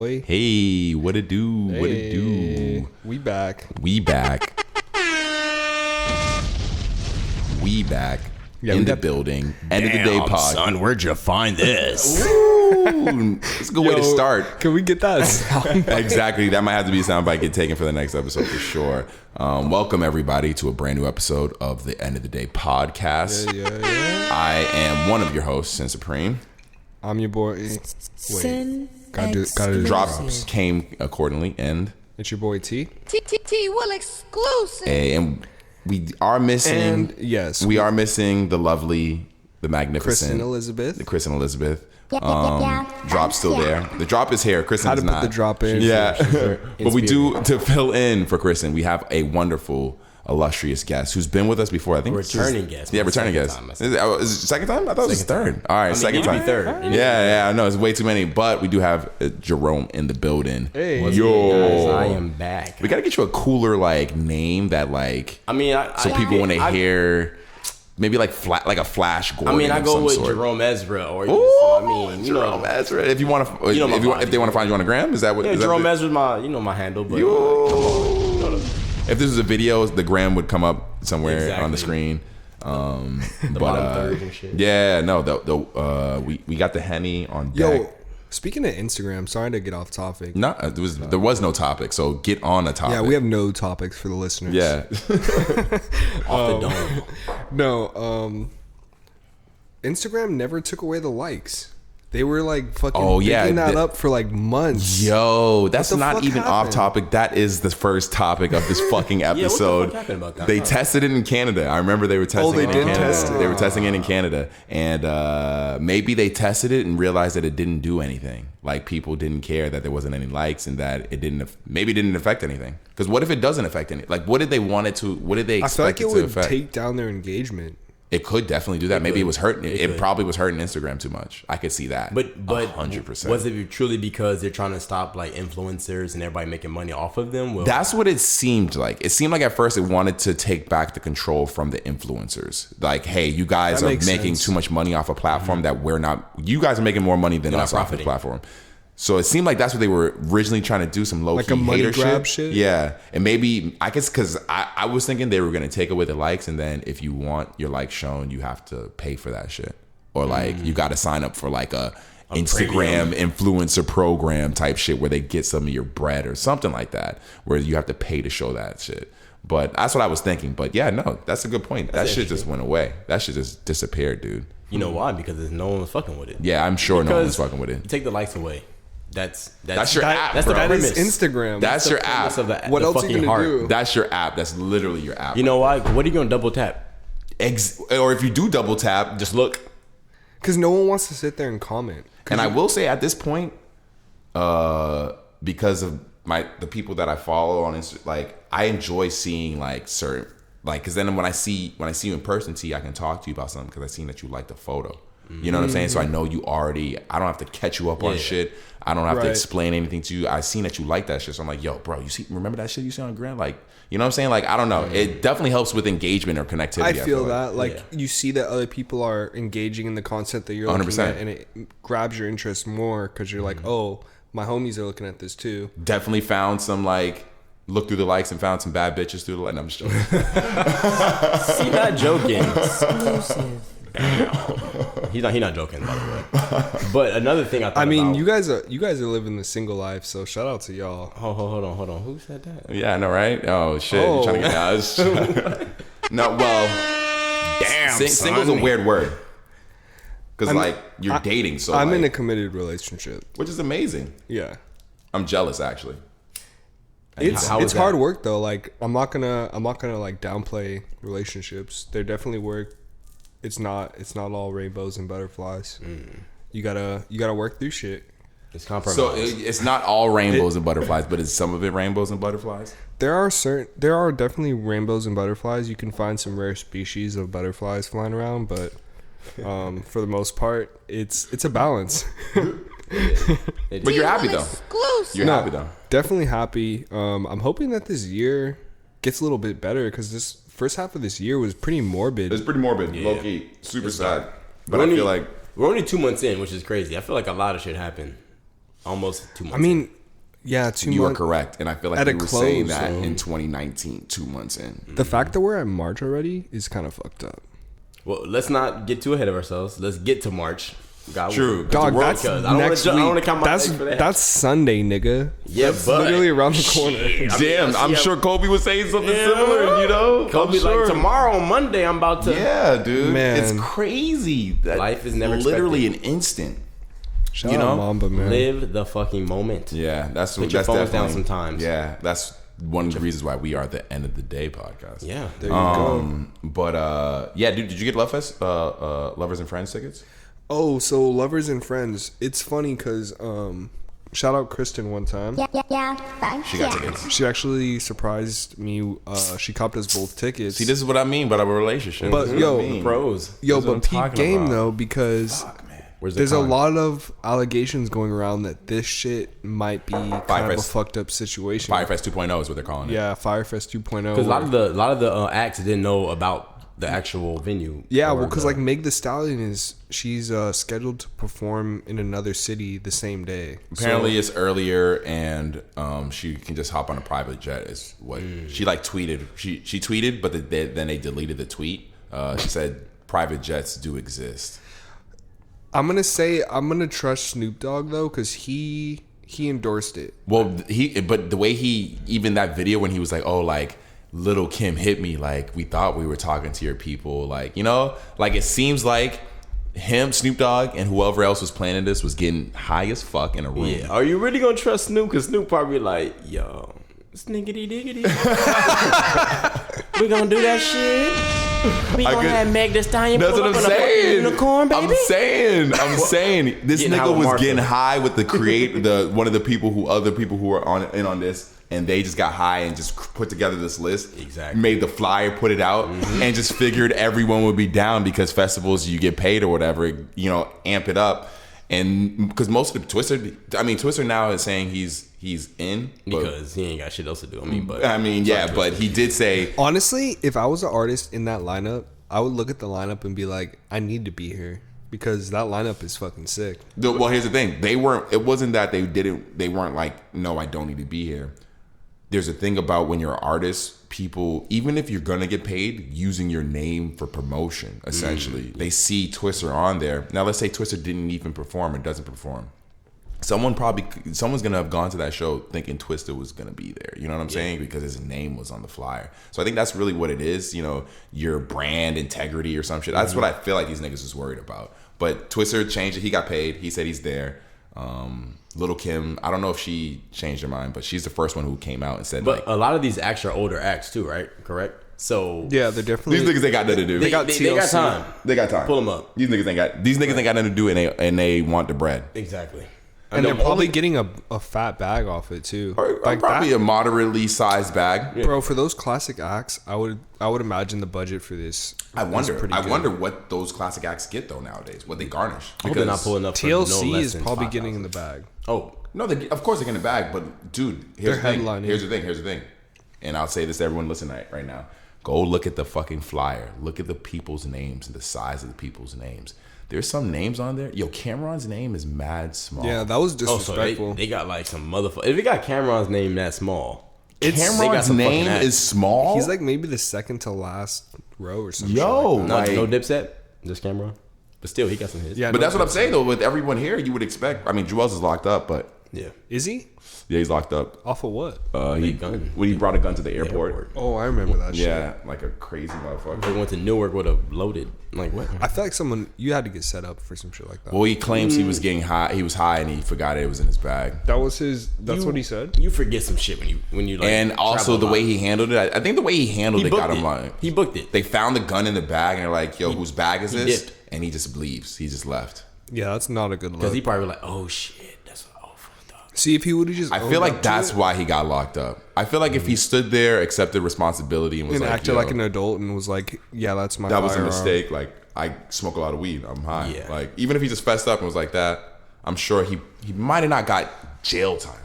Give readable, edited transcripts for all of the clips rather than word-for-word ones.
Hey, what it do? Hey, what it do? We back. We back. We back. Yeah, in we the got- building. End of the day pod. Son, where'd you find this? Ooh, it's a good way to start. Can we get that sound? Exactly. That might have to be a soundbite get taken for the next episode for sure. Welcome everybody to a brand new episode of the End of the Day podcast. Yeah. I am one of your hosts, Sin Supreme. I'm your boy. Wait. Gotta do Drops came accordingly, and It's your boy T. TTT will exclusive. and we are missing. And yes, we are missing the lovely, the magnificent Kristen Elizabeth. The Kristen Elizabeth. Drop's still there. The drop is here. Kristen How is to put not. the drop in. Yeah. But we do, to fill in for Kristen, we have a wonderful, illustrious guest who's been with us before. I think Returning guest. Yeah, returning guest. Second time, I Is it second time? I thought it was third. All right, second it could time. be third. Yeah, I know. It's way too many. But we do have Jerome in the building. Hey. Guys, Yo. I am back. We got to get you a cooler, name that, so people, when they hear... Maybe like a Flash Gordon. I mean, I of go some with sort. Jerome Ezra, or Jerome Ezra. If you want to, if they want to find you on the gram, is that what? Yeah, is Jerome that Ezra's my handle. But If this was a video, the gram would come up somewhere on the screen. bottom third and shit. Yeah, no, we got the Henny on deck. Yo, speaking of Instagram, sorry to get off topic. No, there was no topic, so get on a topic. Yeah, we have no topics for the listeners. Yeah, off the dome. No, Instagram never took away the likes. They were fucking picking that up for months. Yo, that's the not fuck even off happened? topic. That is the first topic of this fucking episode. fuck happened about that? They tested it in Canada. I remember they were testing they it in did Canada. test it. They were testing it in Canada. And maybe they tested it and realized that it didn't do anything. Like, people didn't care that there wasn't any likes and that it didn't affect anything. Because what if it doesn't affect anything? Like, what did they want it to, what did they I feel expect like it to would affect? take down their engagement. It could definitely do that. Maybe it was hurting. It could. probably was hurting Instagram too much. I could see that. But 100%. was it truly because they're trying to stop influencers and everybody making money off of them? Well, That's what it seemed like. It seemed like at first it wanted to take back the control from the influencers. Like, hey, you guys That are makes making sense. too much money off a platform that we're not. You guys are making more money than You're us not off this profiting. platform. So it seemed like that's what they were originally trying to do, some low key a money hater grab shit. shit? Yeah, and maybe I guess because I was thinking they were going to take away the likes, and then if you want your likes shown, you have to pay for that shit, or you got to sign up for a Instagram influencer program type shit where they get some of your bread or something like that, where you have to pay to show that shit. But that's what I was thinking. But yeah, no, that's a good point. That shit just went away. That shit just disappeared, dude. you know why? Because there's no one's fucking with it. Yeah, I'm sure no one's Because fucking with You it. take the likes away. That's your app, That's bro. the That premise. is Instagram. That's your Premise app. of the, What the else are fucking you gonna heart. do? That's your app. That's literally your app. You know why? What are you gonna double tap? Or if you do double tap, Just look. Because no one wants to sit there and comment. and I will say at this point, because of the people that I follow on Instagram, I enjoy seeing certain because then when I see you in person, T, I can talk to you about something because I seen that you liked the photo. You know what I'm saying? So I know you already. I don't have to catch you up on shit. I don't have to Right. explain anything to you. I seen that you like that shit. So I'm like, yo, bro, remember that shit you see on Gram? You know what I'm saying? I don't know. It definitely helps with engagement or connectivity. I feel like. that. You see that other people are engaging in the content that you're looking 100%. at, and it grabs your interest more because you're like, oh, my homies are looking at this too. Definitely found some look through the likes and found some bad bitches through the likes. No, I'm just joking. See, not joking. Exclusive. He's not joking, by the way. But another thing I thought I mean, about, you guys are living the single life, so shout out to y'all. Hold on. Who said that? Yeah, I know, right? Oh shit! You're trying to get out. No, well, Damn, single's a weird word because you're dating. So I'm in a committed relationship. which is amazing. Yeah, I'm jealous actually. it's how is it's hard that? work though. I'm not gonna downplay relationships. They're definitely work. It's not all rainbows and butterflies. You gotta work through shit. It's compromise. So it's not all rainbows and butterflies, but is some of it rainbows and butterflies? There are definitely rainbows and butterflies. You can find some rare species of butterflies flying around, but for the most part, it's a balance. But you're happy though. Exclusive. You're happy though. Definitely happy. I'm hoping that this year gets a little bit better because this first half of this year was pretty morbid. It's pretty morbid, low key, super sad. But We're I only- feel like we're only 2 months in, which is crazy. I feel like a lot of shit happened. almost 2 months. I mean, yeah, 2 months. You are correct, and I feel like At we a were saying close, that so- in 2019, 2 months in. The fact that we're at March already is kind of fucked up. well, let's not get too ahead of ourselves. Let's get to March. God True. willing. Dog, World that's Cup. I don't next wanna, week. I don't want to count my that's days for that. that's Sunday, nigga. Yeah, that's but- literally around the corner. Damn, I'm sure Kobe was saying something similar, you know? Kobe I'm sure. like tomorrow on Monday. I'm about to. Yeah, dude. Man. It's crazy. That Life is never literally expected. an instant. Shout You out know? Mamba, man. Live the fucking moment. Yeah, that's Put your that's phones down definitely- sometimes. Yeah, that's one of the reasons why we are the end of the day podcast. Yeah. There you go. But yeah, dude, did you get Lovefest, Lovers and Friends tickets? Oh, so Lovers and Friends. It's funny because shout out Kristen one time. Yeah, thanks. She got tickets. She actually surprised me. She copped us both tickets. See, this is what I mean about our relationship. But, This is yo, what I mean. Pros. Yo, That's what I'm but peep talking game about. though, because Where's the there's a con? lot of allegations going around that this shit might be kind of a Firefest. fucked up situation. Firefest 2.0 is what they're calling it. Yeah, Firefest 2.0. Because a lot of the acts didn't know about the actual venue. Yeah, or well, because the- like Meg The Stallion she's scheduled to perform in another city the same day. Apparently it's earlier, and she can just hop on a private jet. Is what she like tweeted. She tweeted, but then they deleted the tweet. She said private jets do exist. I'm gonna trust Snoop Dogg though, because he endorsed it. Well, but the way even that video when he was like, oh, like Little Kim hit me, like we thought we were talking to your people, like, you know, like it seems like him, Snoop Dogg, and whoever else was planning this was getting high as fuck in a room. Yeah. Are you really gonna trust Snoop? Because Snoop probably like, yo, sniggity diggity. We gonna do that shit. We gonna have Meg The Stallion. That's pull what up I'm on a fucking saying. Unicorn, baby. I'm saying this Getting high nigga with was Martha. getting high with one of the other people who were on this, and they just got high and just put together this list. Exactly. Made the flyer, put it out, and just figured everyone would be down because festivals you get paid or whatever, you know, amp it up. And because most of the Twister now is saying he's in but, Because he ain't got shit else to do. But but he did say Honestly, if I was an artist in that lineup, I would look at the lineup and be like, I need to be here because that lineup is fucking sick. well, here's the thing. It wasn't that they weren't like, no, I don't need to be here. There's a thing about when you're an artist, people, even if you're gonna get paid, using your name for promotion, essentially. They see Twister on there. Now let's say Twister didn't even perform or doesn't perform. Someone's gonna have gone to that show thinking Twister was gonna be there. You know what I'm saying? Because his name was on the flyer. So I think that's really what it is, you know, your brand integrity or some shit. That's what I feel like these niggas was worried about. But Twister changed it. He got paid. He said he's there. Little Kim, I don't know if she changed her mind, but she's the first one who came out and said, But a lot of these acts are older acts too, right? Correct. So Yeah, they're definitely. these niggas ain't got nothing to do. they got TLC. time. They got time. Pull them up. These niggas ain't got nothing to do, and they want the bread. Exactly. And they're the probably only- getting a fat bag off it too. Or Like probably that, a moderately sized bag. bro. For those classic acts, I would imagine the budget for this. I is wonder. pretty I good. wonder what those classic acts get though nowadays. What they garnish. I hope they're not pulling up for TLC no less is than probably 5,000. getting in the bag. Oh, No, of course they're getting a bag, but dude, here's the They're thing. headlining. Here's the thing. And I'll say this to everyone listening right now. Go look at the fucking flyer. Look at the people's names and the size of the people's names. There's some names on there. Yo, Cameron's name is mad small. Yeah, that was oh, so disrespectful. they got like some motherfucker. If they got Cameron's name that small, Cameron's they got some name fucking is small. He's like maybe the second to last row or something. Yo, not like, no Dipset, just Cameron. But still, he got some hits. Yeah, but no that's what I'm Dipset. saying though. With everyone here, you would expect. I mean, Juelz is locked up, but yeah. Is he yeah, he's locked up. off of what? He gun. when he brought a gun to the airport. Oh, I remember that shit. Yeah, like a crazy motherfucker. They went to Newark with a loaded. Like what? I feel like you had to get set up for some shit like that. Well, he claims he was getting high. He was high and he forgot it was in his bag. That's what he said. You forget some shit when you like. And also travel the a way lot. he handled it. I think the way he handled He it got booked him it. like He booked it. They found the gun in the bag and they're like, "Yo, whose bag is he this?" dipped. And he just leaves. He just left. Yeah, that's not a good Because look. he probably like, oh shit, that's fucked up. See, if he would have just, I owned feel up like to that's it why he got locked up. I feel like if he stood there, accepted responsibility, and was and like, acted "Yo, like an adult and was like, "Yeah, that's my." that was a firearm." mistake. Like I smoke a lot of weed. I'm high." Yeah. Like even if he just fessed up and was like that, I'm sure he might have not got jail time.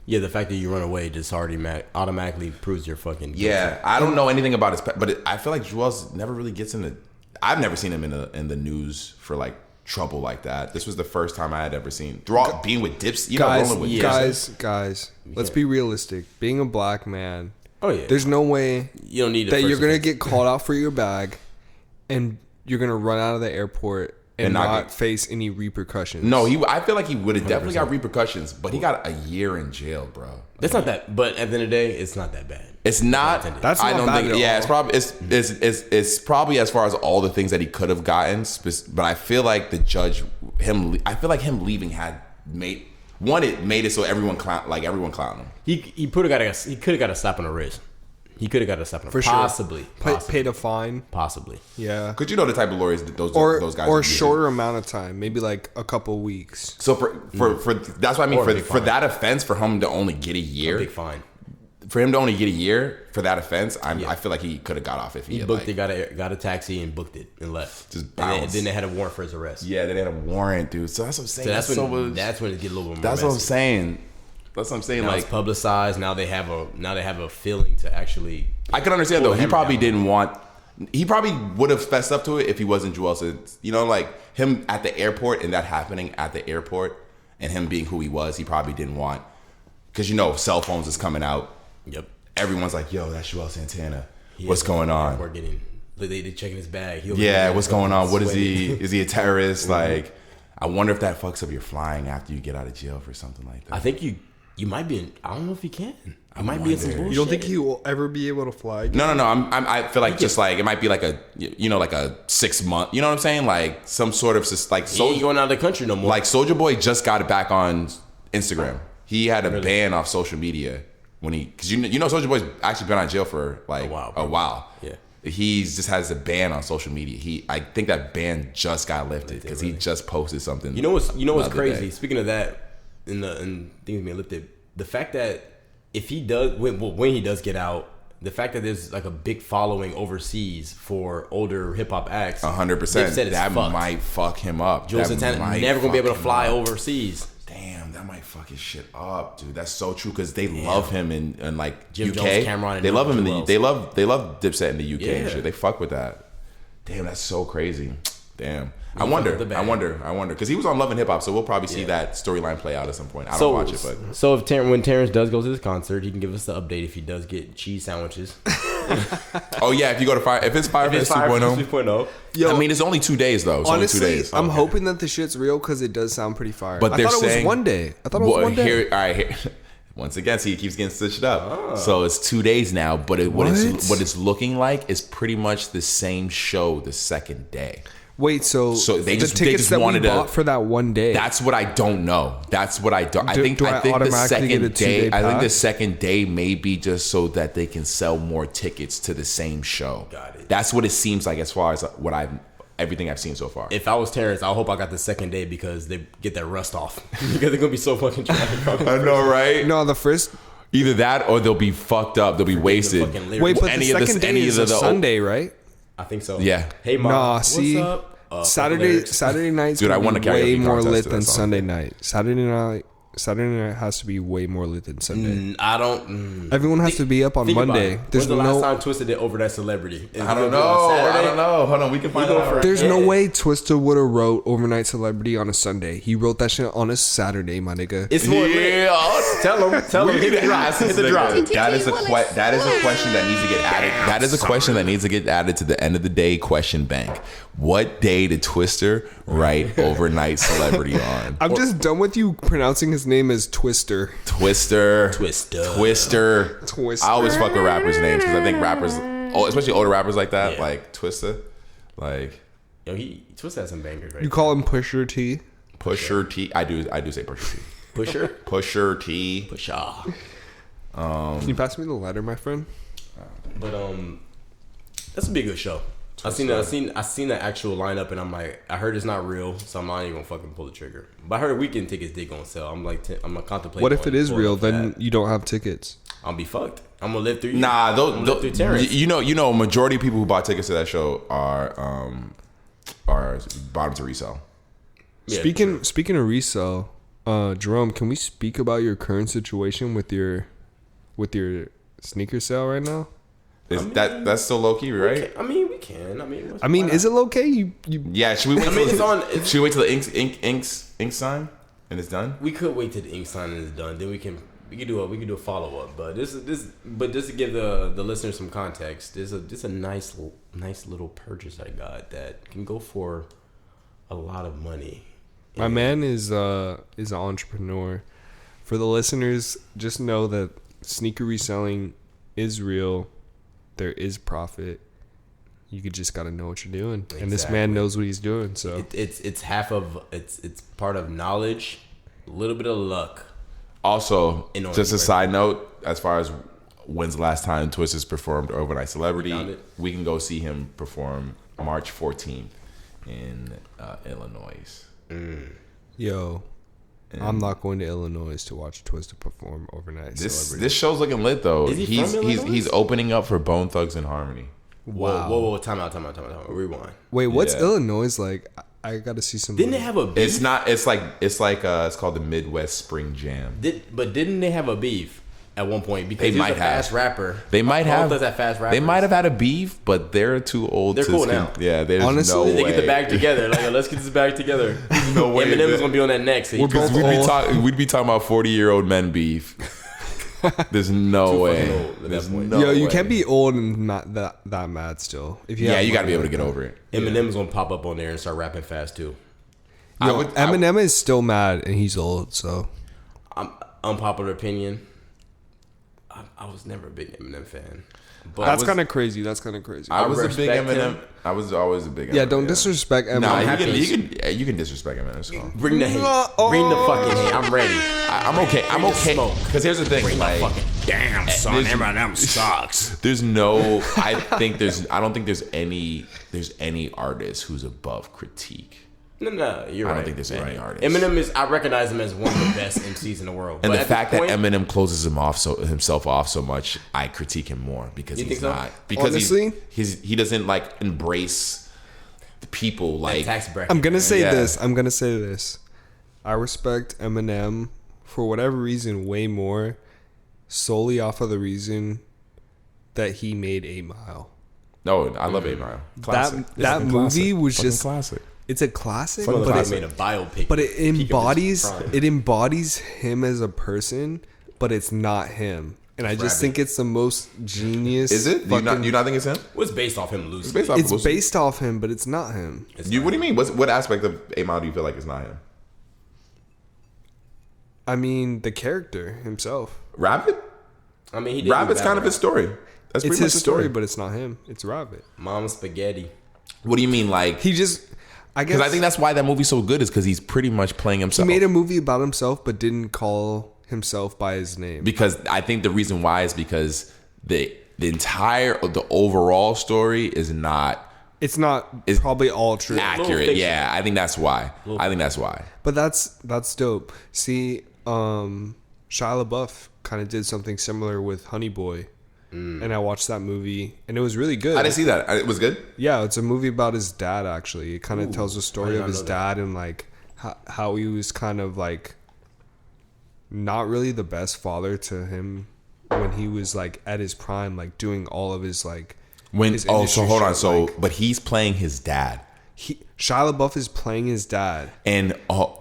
Yeah, the fact that you run away just already automatically proves you're fucking guilty. Yeah, I don't know anything about his, but I feel like Juelz never really gets in the. I've never seen him in the news for like trouble like that. This was the first time I had ever seen being with dips. Rolling with guys. Let's be realistic. Being a black man. Oh yeah. There's no way you don't need that you're gonna get called out for your bag, and you're gonna run out of the airport and not face any repercussions. No, I feel like he would have definitely got repercussions, but he got a year in jail, bro. That's not that. But at the end of the day, it's not that bad. It's not. That's I not don't bad think. at Yeah, all. it's probably as far as all the things that he could have gotten. But I feel like the judge, I feel like him leaving had made it so everyone clown him. He could have got a slap on the wrist. He could have got a slap on the wrist. Possibly. Paid a fine. Possibly. Yeah. Could you know the type of lawyers that those guys or a shorter amount of time, maybe like a couple weeks. So for that's what I mean for that offense, for him to only get a year, A big fine. For him to only get a year for that offense, I feel like he could have got off if he had booked it, got a taxi and booked it and left. Just and then they had a warrant for his arrest. Yeah, they had a warrant, dude. So that's what I'm saying. So that's when it get a little bit more. That's what I'm saying. That's what I'm saying. Now like it's publicized. Now they have a feeling to actually. I can understand though. He probably didn't want. He probably would have fessed up to it if he wasn't Joel. So like him at the airport and that happening at the airport and him being who he was. He probably didn't want because cell phones is coming out. Yep. Everyone's like, "Yo, that's Joel Santana. What's going on?" We're getting. They checking his bag. What's going on? What is he? Is he a terrorist? Like, I wonder if that fucks up your flying after you get out of jail for something like that. I think you might be. I don't know if he can. I might be in some bullshit. You don't think he will ever be able to fly again? No. I feel like just like it might be like a like a 6 month. You know what I'm saying? Like some sort of like he ain't going out of the country no more. Like Soulja Boy just got it back on Instagram. He had a ban off social media when because Soulja Boy's actually been on jail for like a while. Yeah. He just has a ban on social media. I think that ban just got lifted because he just posted something. You know what's crazy? Day. Speaking of that. And things being lifted. The fact that if he does, when he does get out, the fact that there's like a big following overseas for older hip hop acts, 100%, that might fuck him up. Joel Santana never gonna be able to fly overseas. Damn, that might fuck his shit up, dude. That's so true because they love him in like Jim UK. Jones, Cameron, they love him they love Dipset in the UK and shit. They fuck with that. Damn, that's so crazy. Damn. I wonder because he was on Love and Hip Hop, so we'll probably see that storyline play out at some point. I don't watch it, but so when Terrence does go to this concert, he can give us the update if he does get cheese sandwiches. Oh yeah, if you go to Fire, if it's Fire Fest 2.0. Yo, I mean, it's only 2 days though. It's honestly, only 2 days. I'm hoping that the shit's real because it does sound pretty fire. But I thought it was one day. All right, once again, see, it keeps getting stitched up. So it's 2 days now, but what it's looking like is pretty much the same show the second day. Wait, so they the tickets that we bought for that one day? That's what I don't know. That's what I don't. I think the second day. I think the second day may be just so that they can sell more tickets to the same show. Got it. That's what it seems like as far as everything I've seen so far. If I was Terrence, I hope I got the second day because they get that rust off because they're gonna be so fucking tragic. I know, right? No, the first. Either that or they'll be fucked up. They'll be wasted. Wait, but the second day is a Sunday, right? I think so. Yeah. Hey, Mom. Nah, what's see, up? Saturday night's Dude, I won a karaoke way more contest lit to than that song. Sunday night. Saturday night has to be way more lit than Sunday. I don't. Everyone has to be up on Monday. When's the last time Twisted did over that celebrity? I don't know. Hold on, we can find out. There's no way Twista would have wrote Overnight Celebrity on a Sunday. He wrote that shit on a Saturday, my nigga. It's more lit. Tell him. Hit the drop. That is a question that needs to get added. That is a question that needs to get added to the end of the day question bank. What day did Twister write Overnight Celebrity on? I'm just done with you pronouncing his name as Twister. Twister. I always fuck with rappers' names because I think rappers, especially older rappers like that, like Twista, like. Yo, Twista has some bangers, right? You call him Pusher T? Pusher T. I do say Pusher T. Pusher T. Pusher. Can you pass me the letter, my friend? But that's a big good show. I seen the actual lineup and I'm like, I heard it's not real, so I'm not even gonna fucking pull the trigger. But I heard weekend tickets did go on sale. I'm like, I'm gonna contemplate. What if it is real? Then you don't have tickets. I'll be fucked. I'm gonna live through you. Nah, you know, majority of people who bought tickets to that show are bottom to resell. Yeah, speaking of resell, Jerome, can we speak about your current situation with your sneaker sale right now? That's still low key, right? I mean, we can. I mean, is it okay? You Yeah, should we wait? it's on. Should we wait till the ink sign and it's done? We could wait till the ink sign is done. Then we can do a follow up. But this but just to give the listeners some context, there's a nice little purchase I got that can go for a lot of money. My man is an entrepreneur. For the listeners, just know that sneaker reselling is real. There is profit. You just got to know what you're doing, exactly. And this man knows what he's doing. So it's half of it's part of knowledge, a little bit of luck. Also, just a side note, as far as when's the last time Twista's performed Overnight Celebrity, we can go see him perform March 14th in Illinois. Yo, I'm not going to Illinois to watch Twista perform Overnight Celebrity. This show's looking lit though. Is he He's opening up for Bone Thugs and Harmony. Wow. Whoa, time out. Rewind. Wait, what's Illinois like? I got to see some. Didn't they have a beef? It's called the Midwest Spring Jam. Didn't they have a beef at one point? Because they might have fast rapper. They might have. Fast they might have had a beef, but they're too old. They're cool now. Yeah, there's honestly, no way. They get the bag together. Like, let's get this bag together. There's no way. Eminem's gonna be on that next. So we'd be talking about 40-year-old men beef. There's no way. There's no Yo, you way. can't be old and not that mad still. If you you got to be able to get over it. Eminem's gonna pop up on there and start rapping fast too. Eminem is still mad and he's old, so. Unpopular opinion. I was never a big Eminem fan. But That's kind of crazy. I was a big Eminem. him. I was always a big Eminem. Yeah, don't disrespect Eminem. Nah, you can disrespect Eminem. It's cool. Bring the hate. Bring the fucking hate. I'm ready. I'm okay. I'm okay. Because here's the thing. Bring like, the fucking damn son. Eminem sucks. I don't think there's any artist who's above critique. No, you're right. I don't think there's any artist. Eminem I recognize him as one of the best MCs in the world. And the fact that Eminem closes himself off so much, I critique him more because he's not. Because honestly, he doesn't like embrace the people like. Tax bracket, I'm gonna say this. I respect Eminem for whatever reason way more, solely off of the reason that he made 8 Mile. No, I love 8 Mile. Classic. That movie was just classic. It's a classic, but it made a biopic. But it embodies him as a person, but it's not him. And I just think it's the most genius. Is it? Do you not think it's him? What's based off him loosely? It's based off him, but it's not him. What do you mean? What aspect of 8 Mile do you feel like it's not him? I mean, the character himself. Rabbit? I mean, he did Rabbit's kind of his story. That's it's pretty much his story, but it's not him. It's Rabbit. Mom spaghetti. What do you mean, like he just? I guess because I think that's why that movie's so good is because he's pretty much playing himself. He made a movie about himself, but didn't call himself by his name. Because I think the reason why is because the overall story is not. It's probably all true. Accurate. Yeah, I think that's why. But that's dope. See, Shia LaBeouf kind of did something similar with Honey Boy. And I watched that movie, and it was really good. I didn't see that. It was good? Yeah, it's a movie about his dad, actually. It kind of tells the story of his dad and, like, how he was kind of, like, not really the best father to him when he was, like, at his prime, like, doing all of his, like... So hold on. But he's playing his dad. Shia LaBeouf is playing his dad, and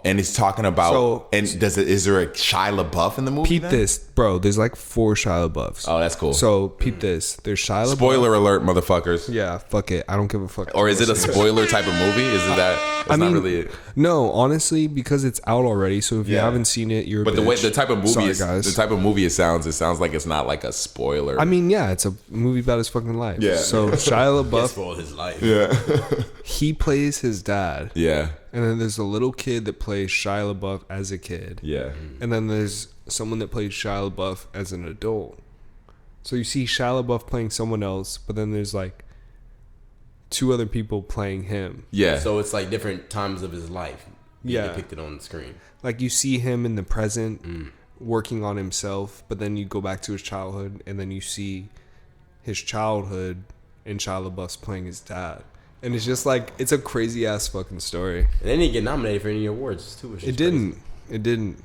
it's talking about. Is there a Shia LaBeouf in the movie? Peep this, bro. There's like 4 Shia LaBeoufs. Oh, that's cool. So peep this. There's Shia LaBeouf. Spoiler alert, motherfuckers. Yeah, fuck it. I don't give a fuck. Or is it a spoiler type of movie? Is it that? It's not really it. No, honestly, because it's out already. So if you haven't seen it, you're. But the type of movie Sorry, the type of movie it sounds like it's not like a spoiler. I mean, yeah, it's a movie about his fucking life. Yeah. So Shia LaBeouf spoiled his life. Yeah. He plays his dad. Yeah. And then there's a little kid that plays Shia LaBeouf as a kid. Yeah. And then there's someone that plays Shia LaBeouf as an adult. So you see Shia LaBeouf playing someone else, but then there's like 2 other people playing him. Yeah. So it's like different times of his life being depicted on the screen. Like you see him in the present working on himself, but then you go back to his childhood and then you see his childhood and Shia LaBeouf's playing his dad. And it's just like, it's a crazy ass fucking story. And they didn't get nominated for any awards too. It didn't.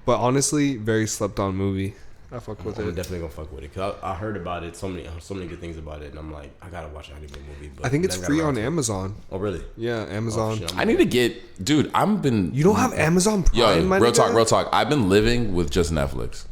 But honestly, very slept on movie. I fuck with I'm it. definitely gonna fuck with it because I heard about it, so many good things about it, and I'm like, I gotta watch an anime movie. But I think it's never got free around on to it. Amazon. Oh really? Yeah, Amazon. shit, I need to get, dude. You don't have Amazon Prime, Yo, my real nigga? talk. I've been living with just Netflix.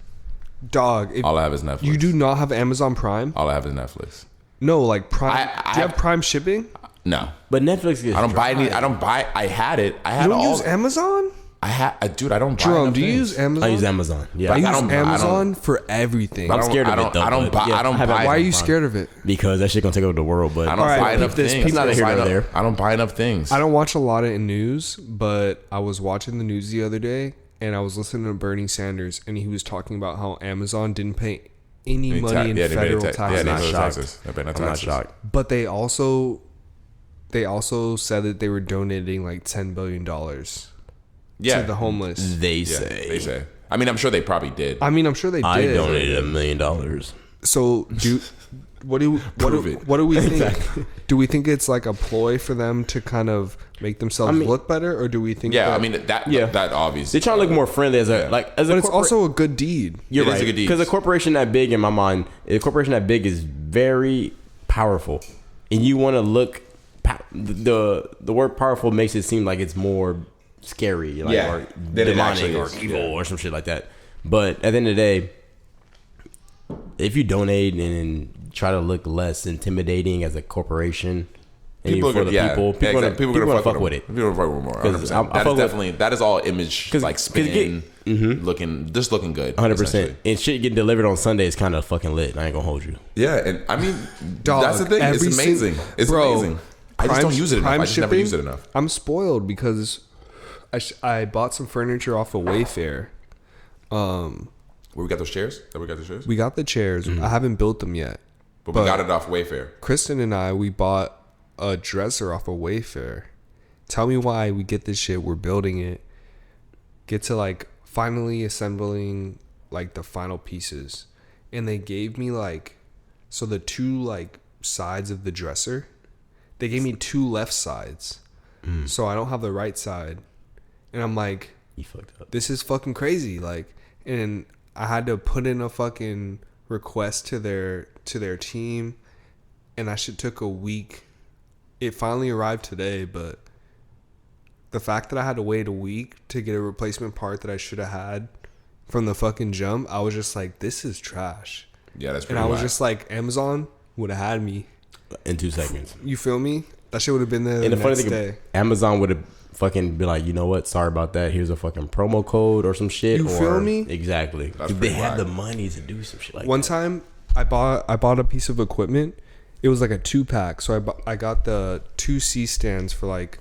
Dog. If All I have is Netflix. you do not have Amazon Prime? All I have is Netflix. No, like Prime. I do you have Prime shipping? No, But Netflix is I don't buy dry. any. I don't buy. I had it. I had You don't all. use Amazon? I had. Dude, I don't buy. Jerome, enough do you things. use Amazon? I use Amazon. Yeah, I use I don't- Amazon for everything. I don't- scared of I don't- it, though, I don't but buy. yeah, I don't I have buy. Why are you Prime. scared of it? because that shit gonna take over the world. But I don't All right, buy peep enough this, things. peep Neither this. here nor I don't- there. I don't buy enough things. I don't watch a lot of news, but I was watching the news the other day and I was listening to Bernie Sanders and he was talking about how Amazon didn't pay any money in federal taxes. Yeah, not they paid shocked. taxes. They paid no I'm not taxes. shocked. But they also said that they were donating like $10 billion Yeah, to the homeless. They Yeah, say. they say. I mean, I'm sure they probably did. I mean, I'm sure they did. I donated $1 million. So what do we think? Do we think it's like a ploy for them to kind of make themselves look better, or do we think? Yeah, that, I mean that. Yeah. That obvious. They're trying to look more friendly as a as a. but it's also a good deed. You're It is right. a good deed. Because a corporation that big, in my mind, a corporation that big is very powerful, and you want to look. The word powerful makes it seem like it's more scary, like, Yeah, or than it demonic actually or is. evil Yeah. or some shit like that. But at the end of the day, if you donate and try to look less intimidating as a corporation, and People you for are the gonna, people, people exactly. people gonna gonna fuck with it. People gonna fuck with it more. 'Cause 100%. I That fuck is with- definitely that is all image, like spin, looking good. 100%. essentially. And shit getting delivered on Sunday is kind of fucking lit. I ain't gonna hold you. Yeah, and I mean, Dog, that's the thing. It's every amazing. It's bro, amazing. I just don't use it enough. I just never use it enough. I'm spoiled because I bought some furniture off of Wayfair. Where we got those chairs? That we got the chairs? We got the chairs. I haven't built them yet. But we got it off Wayfair. Kristen and I, we bought a dresser off of Wayfair. Tell me why we get this shit. We're building it. Get to like finally assembling like the final pieces. And they gave me like, so the two like sides of the dresser, they gave me two left sides. So I don't have the right side. And I'm like, You fucked up. this is fucking crazy. Like, and I had to put in a fucking request to their team, and that shit took a week. It finally arrived today, but the fact that I had to wait a week to get a replacement part that I should have had from the fucking jump, I was just like, this is trash. Yeah, that's And pretty I was whack. just like, Amazon would have had me. In 2 seconds. You feel me? That shit would have been there the And the funny next thing, day. Amazon would have fucking be like, you know what? Sorry about that. Here's a fucking promo code or some shit. You or, feel me? Exactly. That's They pretty have whack. the money to do some shit like One that. time, I bought a piece of equipment. It was like a 2-pack, so I got the 2 C stands for like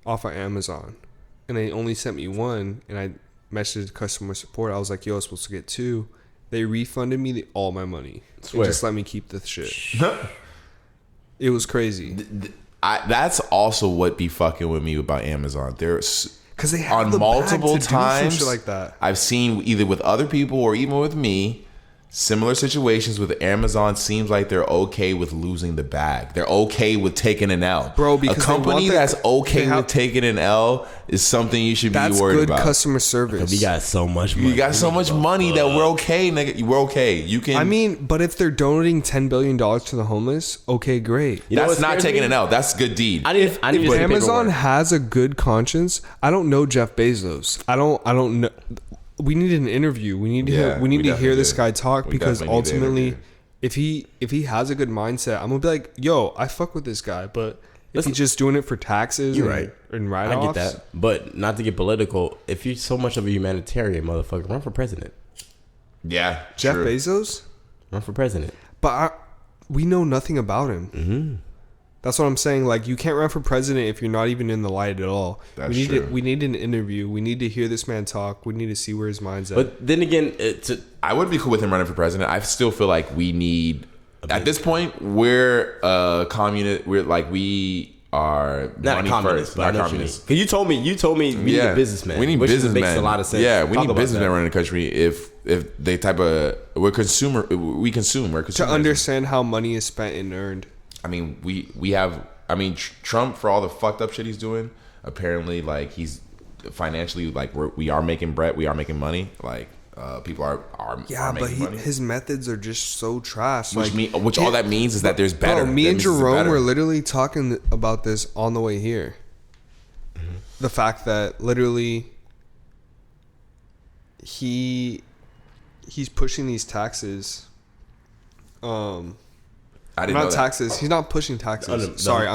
off of Amazon, and they only sent me one. And I messaged customer support. I was like, "Yo, I was supposed to get 2." They refunded me all my money Swear. and just let me keep the shit. It was crazy That's also what be fucking with me about Amazon. There's because they have on the multiple bag to do some times shit like that. I've seen either with other people or even with me similar situations with Amazon. Seems like they're okay with losing the bag. They're okay with taking an L, Bro, because a they company want the- that's okay they have- with taking an L is something you should be That's worried good about. customer service. We got so much money. You got so much money that we're okay, nigga. We're okay. You can. I mean, but if they're donating $10 billion to the homeless, okay, great. You know that's what not scares taking me? an L. That's a good deed. I need If to see the Amazon paperwork. has a good conscience, I don't know Jeff Bezos. I don't know. We need an interview. We need to Yeah, we need we to hear definitely this do. guy talk We because definitely need to ultimately, interview. if he has a good mindset, I'm gonna be like, yo, I fuck with this guy. But if he's just doing it for taxes, You're and, right. and I write-offs, get that. But not to get political, if you're so much of a humanitarian motherfucker, run for president. Yeah, Jeff true. Bezos. Run for president. But we know nothing about him. Mm-hmm. That's what I'm saying. Like, you can't run for president if you're not even in the light at all. That's we need true. we need an interview. We need to hear this man talk. We need to see where his mind's at. But then again, I would be cool with him running for president. I still feel like we need. At this point, we're communist. We're like we are not money a communist, first, but I not know what you mean. communist. Because you told me we need a businessman. We need which businessmen. makes a lot of sense. Yeah, we Talk need about businessmen that. running the country. If they type of we're consumer, we consume. We're to consumers. understand how money is spent and earned. I mean, we have. I mean, Trump for all the fucked up shit he's doing. Apparently, like he's financially like we are making bread. We are making money. Like people are Yeah, but making money. his methods are just so trash. Which all that means is that there's better. Bro, me That and means it's Jerome better. were literally talking about this on the way here. The fact that literally he's pushing these taxes. I didn't know Not that. taxes. He's not pushing taxes. Sorry,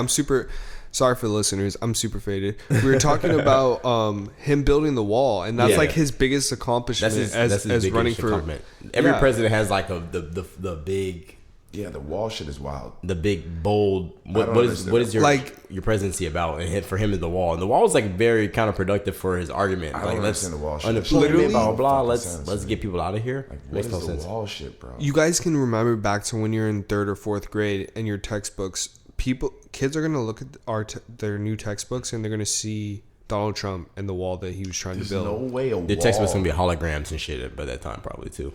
Sorry for the listeners. I'm super faded. We were talking about him building the wall, and that's like his biggest accomplishment That's his as running biggest for. accomplishment. Every president has like the big. Yeah, the wall shit is wild. The big bold. What is your your presidency about? And for him is the wall, and the wall is like very counterproductive for his argument. I like don't understand the wall shit. Unemployment, blah blah blah. Fucking Let's get people out of here. Like, what Makes is no the sense. wall shit, bro? You guys can remember back to when you're in 3rd or 4th grade and your textbooks. Kids are gonna look at their new textbooks and they're gonna see Donald Trump and the wall that he was trying There's to build. no way a The wall. textbook's gonna be holograms and shit by that time, probably too.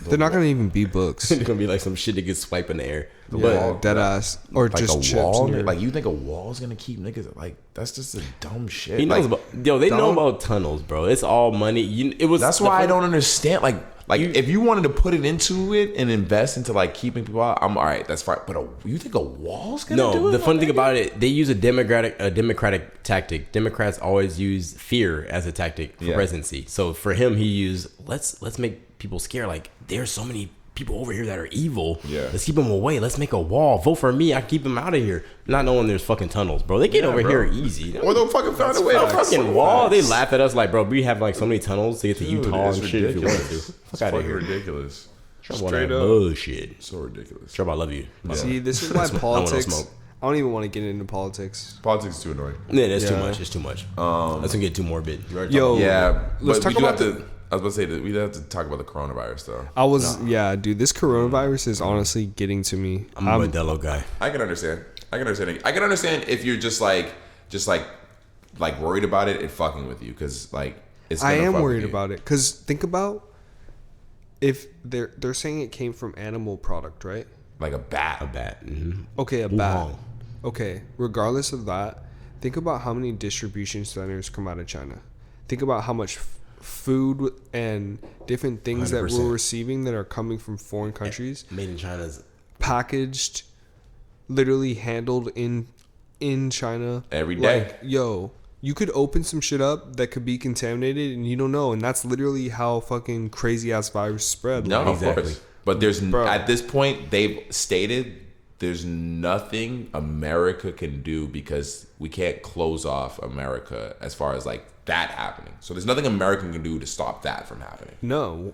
They're not gonna even be books. It's gonna be like some shit that gets swiped in the air. Yeah, dead ass or like just a chips. wall. in your- Like you think a wall's gonna keep niggas? Like that's just a dumb shit. He knows Like, about they know about tunnels, bro. It's all money. that's why I don't understand. Like if you wanted to put it into it and invest into like keeping people out, I'm all right. That's fine. But you think a wall's gonna do it? No, the funny thing about it, they use a democratic tactic. Democrats always use fear as a tactic for presidency. So for him, he used let's make people scared. Like there's so many people over here that are evil. Yeah. Let's keep them away. Let's make a wall. Vote for me. I can keep them out of here. Not knowing there's fucking tunnels, bro. They get over here easy. Or they'll fucking find a way. A to fucking wall. They laugh at us like, bro, we have like so many tunnels to get to Dude, Utah it's and shit if you want to. ridiculous. Fuck out of fucking here. ridiculous. Straight up bullshit. So ridiculous. Trouble, I love you. See, this is why I wanna politics. smoke. I don't even want to get into politics. Politics is too annoying. Yeah, that's too Yeah. much. It's too much. That's gonna get too morbid. You already Yo, talked about Yeah, let's but talk we do about have to. I was about to say that we have to talk about the coronavirus though. Yeah, dude, this coronavirus is honestly getting to me. I'm a Modelo guy. I can understand. I can understand if you're just like worried about it and fucking with you because like it's. I gonna am fuck with worried you. about it because think about if they're saying it came from animal product, right? Like a bat. A bat. Mm-hmm. Okay, a bat. Wuhan. Okay, regardless of that, think about how many distribution centers come out of China. Think about how much food and different things that 100%. we're receiving that are coming from foreign countries, Made in China's. packaged, literally handled in China Every day. Like, yo, you could open some shit up that could be contaminated and you don't know, and that's literally how fucking crazy ass virus spread. No, Like, of Exactly. course. But there's Bro. at this point they've stated there's nothing America can do because we can't close off America as far as like that happening. So there's nothing America can do to stop that from happening. no,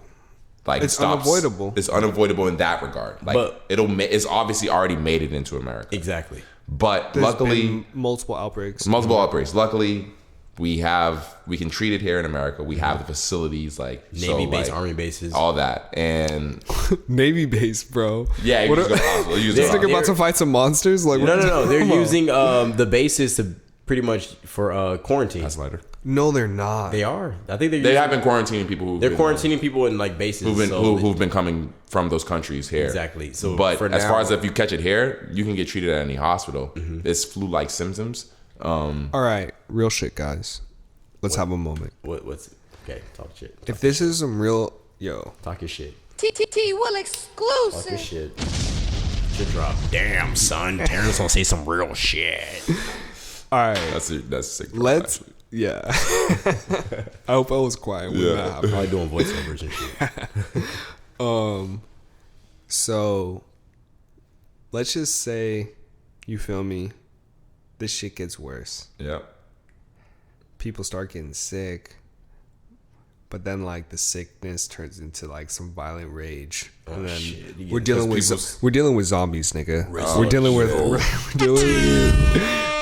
Like It's unavoidable. It's unavoidable in that regard. Like But- it's obviously already made it into America. Exactly. But there's luckily been multiple outbreaks. multiple outbreaks. Luckily we can treat it here in America. We have the facilities like Navy so, base, like, Army bases. all that. And Navy base, bro. yeah, you What just are- go to the hospital. You just This go to nigga the about to fight some monsters? Like, what No. They're Come on. using the bases to pretty much for quarantine. That's lighter. No, they're not. They are. I think They have been quarantining people They're quarantining people in like bases. who've been coming from those countries here. Exactly. So but for as now- far as if you catch it here, you can get treated at any hospital. It's flu-like symptoms. All right, real shit, guys. Let's have a moment. what's okay? Talk shit. If this is some real, Talk your shit. TTT will Talk your exclusive. shit. Shit drop. Damn, son. Terrence gonna say some real shit. all right, That's sick. let's. actually. Yeah. I hope I was quiet when that happened. Probably doing voiceovers and shit. So, let's just say, you feel me? This shit gets worse. Yeah. People start getting sick, but then like the sickness turns into like some violent rage, and then shit. You we're get- dealing with people's- we're dealing with zombies, nigga. We're dealing with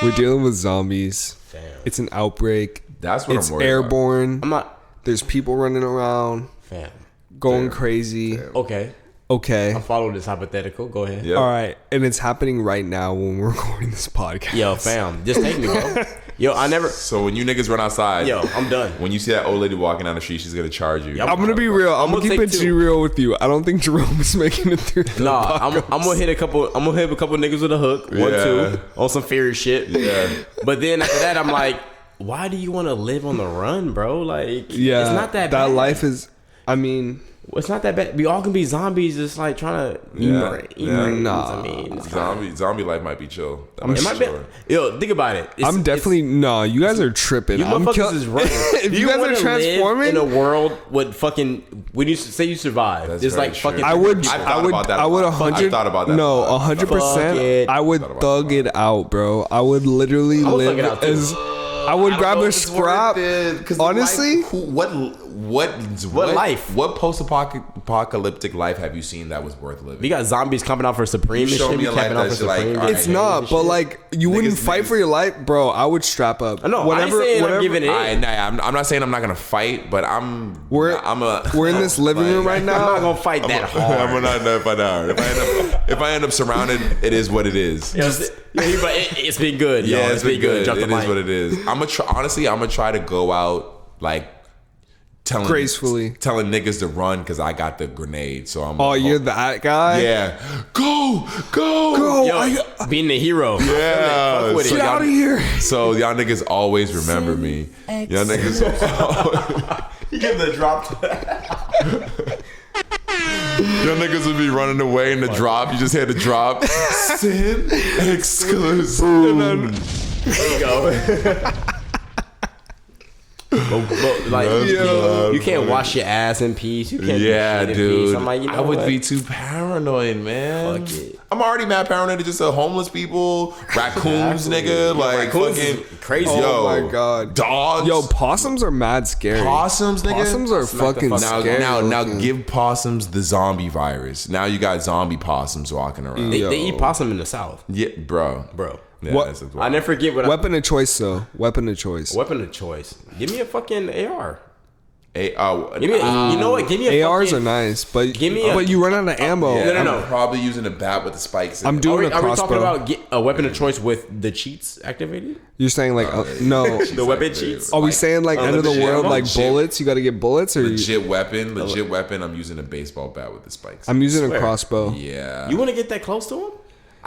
we're dealing with zombies. Damn. It's an outbreak. That's what It's I'm worried airborne. I'm not. There's people running around, Fam. going crazy. Okay. Okay. I'll follow this hypothetical. Go ahead. Yeah. All right, and it's happening right now when we're recording this podcast. Yo, fam. Just take me, bro. Yo, I never. So when you niggas run outside, Yo, I'm done. when you see that old lady walking down the street, she's gonna charge you. Yep. I'm gonna be real. I'm gonna gonna keep take it two. real with you. I don't think Jerome is making it through. the Nah, I'm podcast. gonna hit a couple. I'm gonna hit a couple niggas with a hook. One, Yeah. two, on some fairy shit. Yeah. But then after that, I'm like, why do you want to live on the run, bro? Like, Yeah, it's not that that bad. life is. I mean, it's not that bad. We all can be zombies, just like trying to eat brains. Nah. I mean, it's Zombie life might be chill. it might be. Yo, think about it. I'm definitely no. You guys are tripping. You motherfuckers is running. If you guys are transforming in a world with fucking when you say you survive, That's there's very like true. fucking. I would I 100. thought about that. No, Fuck 100%. it. I would thug it out, bro. I would literally I would live thug it out, too. as. I would grab a strap. Honestly, What life? What post-apocalyptic life have you seen that was worth living? We got zombies coming out for Supreme and show shit. me We a life camping out for that's like, Supreme. all right, it's not. But like, you wouldn't fight for your life, bro. I would strap up. No, I ain't saying I'm giving it. I'm not saying I'm not gonna fight, but We're in this living room right I'm now. not gonna fight that hard. I'm not gonna fight that hard. If I end up surrounded, it is what it is. It's been good. Yeah, yo. it's been good. Jump It the is mic. what it is. Honestly, I'm gonna try to go out like Gracefully. telling niggas to run because I got the grenade. So I'm. Oh, you're that guy? Yeah. Go. Yo, being the hero. Yeah. Fuck with Get it. out of here. So y'all niggas always remember me. Y'all niggas. You give the drop. Y'all niggas would be running away in the drop. You just hear the drop. Sin exclusive. And then, There you go. Like you can't wash your ass in peace. You can't. yeah, do shit in peace. dude. I'm like, you know I would what? be too paranoid, man. Fuck it. I'm already mad paranoid to just homeless people, raccoons, nigga. Like raccoons fucking is crazy. Oh Yo, my god. dogs. Yo, possums are mad scary. Possums, nigga. Possums are Smack the fucking fuck Now, scary. now, looking. give possums the zombie virus. Now you got zombie possums walking around. They Yo. eat possum in the South, Yeah, bro. Yeah, What- that's I never forget what Weapon of choice, though. Weapon of choice. weapon of choice. Give me a fucking AR. Give Give me, you know what? Give me a ARs fucking, are nice, but Give me a- but you run out of ammo. Yeah, No. I'm probably using a bat with the spikes. In I'm it. doing a Are we crossbow. talking about a weapon of choice with the cheats activated? You're saying like no? The weapon cheats? Are we saying like end of the legit world ammo? like bullets? You got to get bullets, or Legit weapon. I'm using a baseball bat with the spikes. I'm using Swear. a crossbow. Yeah. You want to get that close to him?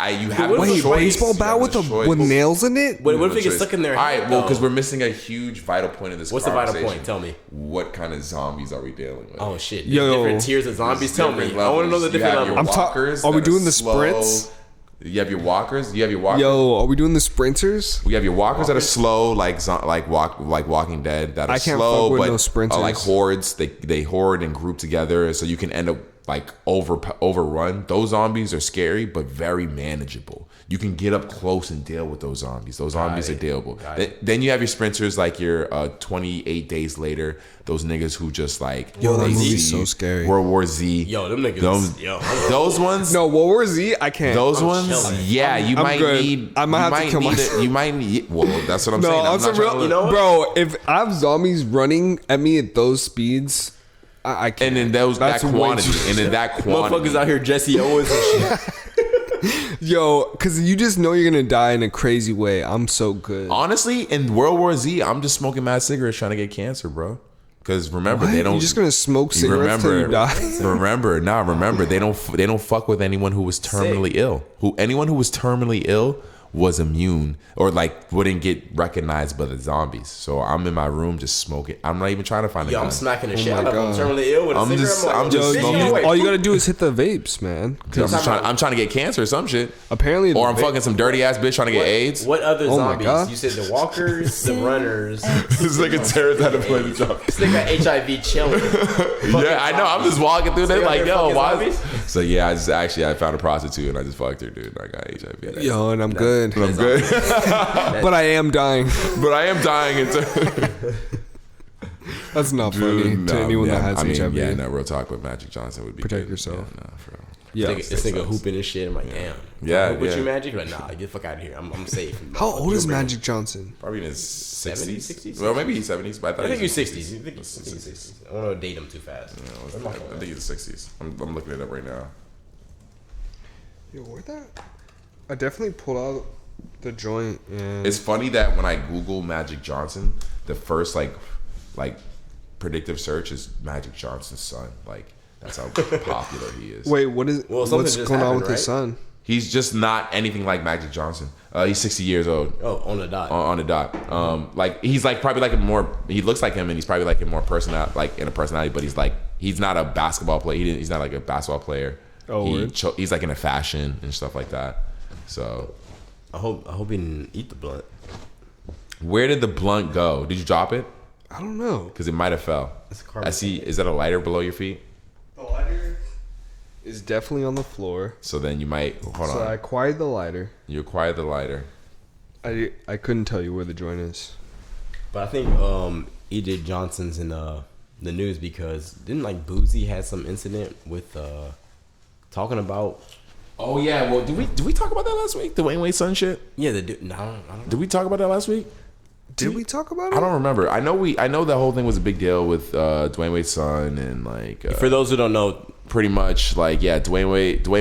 You have Wait, a Wait, choice. baseball You bat have with a a choice. with nails in it? What You have if a it gets choice. stuck in their All right, head? well, though? because we're missing a huge vital point in this What's the vital conversation. point? Tell me. What kind of zombies are we dealing with? Oh shit! Yo. Different tiers of zombies. Tell me. Different I want to know the levels. You different have your levels. walkers Are we that doing the slow. sprints? You have your walkers. You have your walkers. Yo, are we doing the sprinters? We have your walkers that are slow, like Walking Dead, that are I can't slow, fuck with but no sprinters. are like hordes. They horde and group together, so you can end up like overrun. Those zombies are scary, but very manageable. You can get up close and deal with those zombies. Those zombies are dealable. Then you have your sprinters, like your 28 days later. Those niggas who just like Yo, that they movie's see so scary. World War Z. Yo, them niggas. Those ones. No, World War Z. I can't. Those ones, chilling. yeah, you I'm might good. need. I might you have to kill need myself. You might need. Well, that's what I'm No, saying. I'm so not trying real. to- You know what? Bro, if I have zombies running at me at those speeds, I can't. And in that That's way quantity, too- and in that quantity, Motherfuckers out here, Jesse Owens and shit. Yo, because you just know you're gonna die in a crazy way. I'm so good. honestly, in World War Z, I'm just smoking mad cigarettes trying to get cancer, bro. Because remember, What? they don't. You're just gonna smoke you cigarettes till you die. remember, they don't fuck with anyone who was terminally ill. Anyone who was terminally ill was immune or like wouldn't get recognized by the zombies. So I'm in my room just smoking. I'm not even trying to find a Yo, gun. I'm smacking the Oh shit my out of him. God. Terminally ill with a I'm cigarette. just- like, I'm just- bitch, I'm yo, just- wait. All you gotta do is hit the vapes, man. I'm trying to get cancer or some shit. Apparently, Or I'm the fucking some dirty ass bitch trying to get AIDS. What other Oh my zombies? God. You said the walkers, the runners. This nigga Tara's had to play the job. This nigga got HIV chilling. Yeah, I know. I'm just walking through there So like, you're yo, fucking why? zombies? So yeah, I found a prostitute and I just fucked her, dude. I got HIV. Yo, and I'm good, I'm good, but I am dying. but I am dying. That's not funny to anyone that has HIV. Yeah, no, real talk. But Magic Johnson would be Protect good. yourself. Yeah, nah, for real. Yeah. This nigga hooping and shit. I'm like, damn. Yeah, Hoop with yeah. you, Magic? Like, nah, get the fuck out of here. I'm safe. How old is Magic Johnson? Probably in his 60s. 60s? Well, maybe he's 70s, but I think he's you're 60s. You think you're 60s. I don't want to date him too fast. I think he's 60s. I'm looking it up right now. Yo, where that? I definitely pulled out the joint and It's funny that when I Google Magic Johnson, the first like predictive search is Magic Johnson's son. Like that's how popular he is. wait, what is Well, something what's just going on happened, with his right? son? He's just not anything like Magic Johnson. He's 60 years old. Oh, on the dot. On the dot. Like he's like probably like a more. He looks like him, and he's probably like a more personality, like in a personality, but he's like he's not a basketball player. He's not like a basketball player. Oh, He's like into fashion and stuff like that. So I hope he didn't eat the blunt. where did the blunt go? Did you drop it? I don't know. Because it might have fell. It's a carbon. I see. Is that a lighter below your feet? The lighter is definitely on the floor. So then you might hold So on. I acquired the lighter. You acquired the lighter. I couldn't tell you where the joint is. But I think E.J. Johnson's in the news because didn't like Boozy had some incident with talking about. Oh yeah. Well, did we talk about that last week? The Dwayne Wade son shit. Yeah, the dude. No, I don't know. Did we talk about that last week? Did we talk about it? I don't remember. I know the whole thing was a big deal with Dwayne Wade's son and like. For those who don't know, pretty much like Dwayne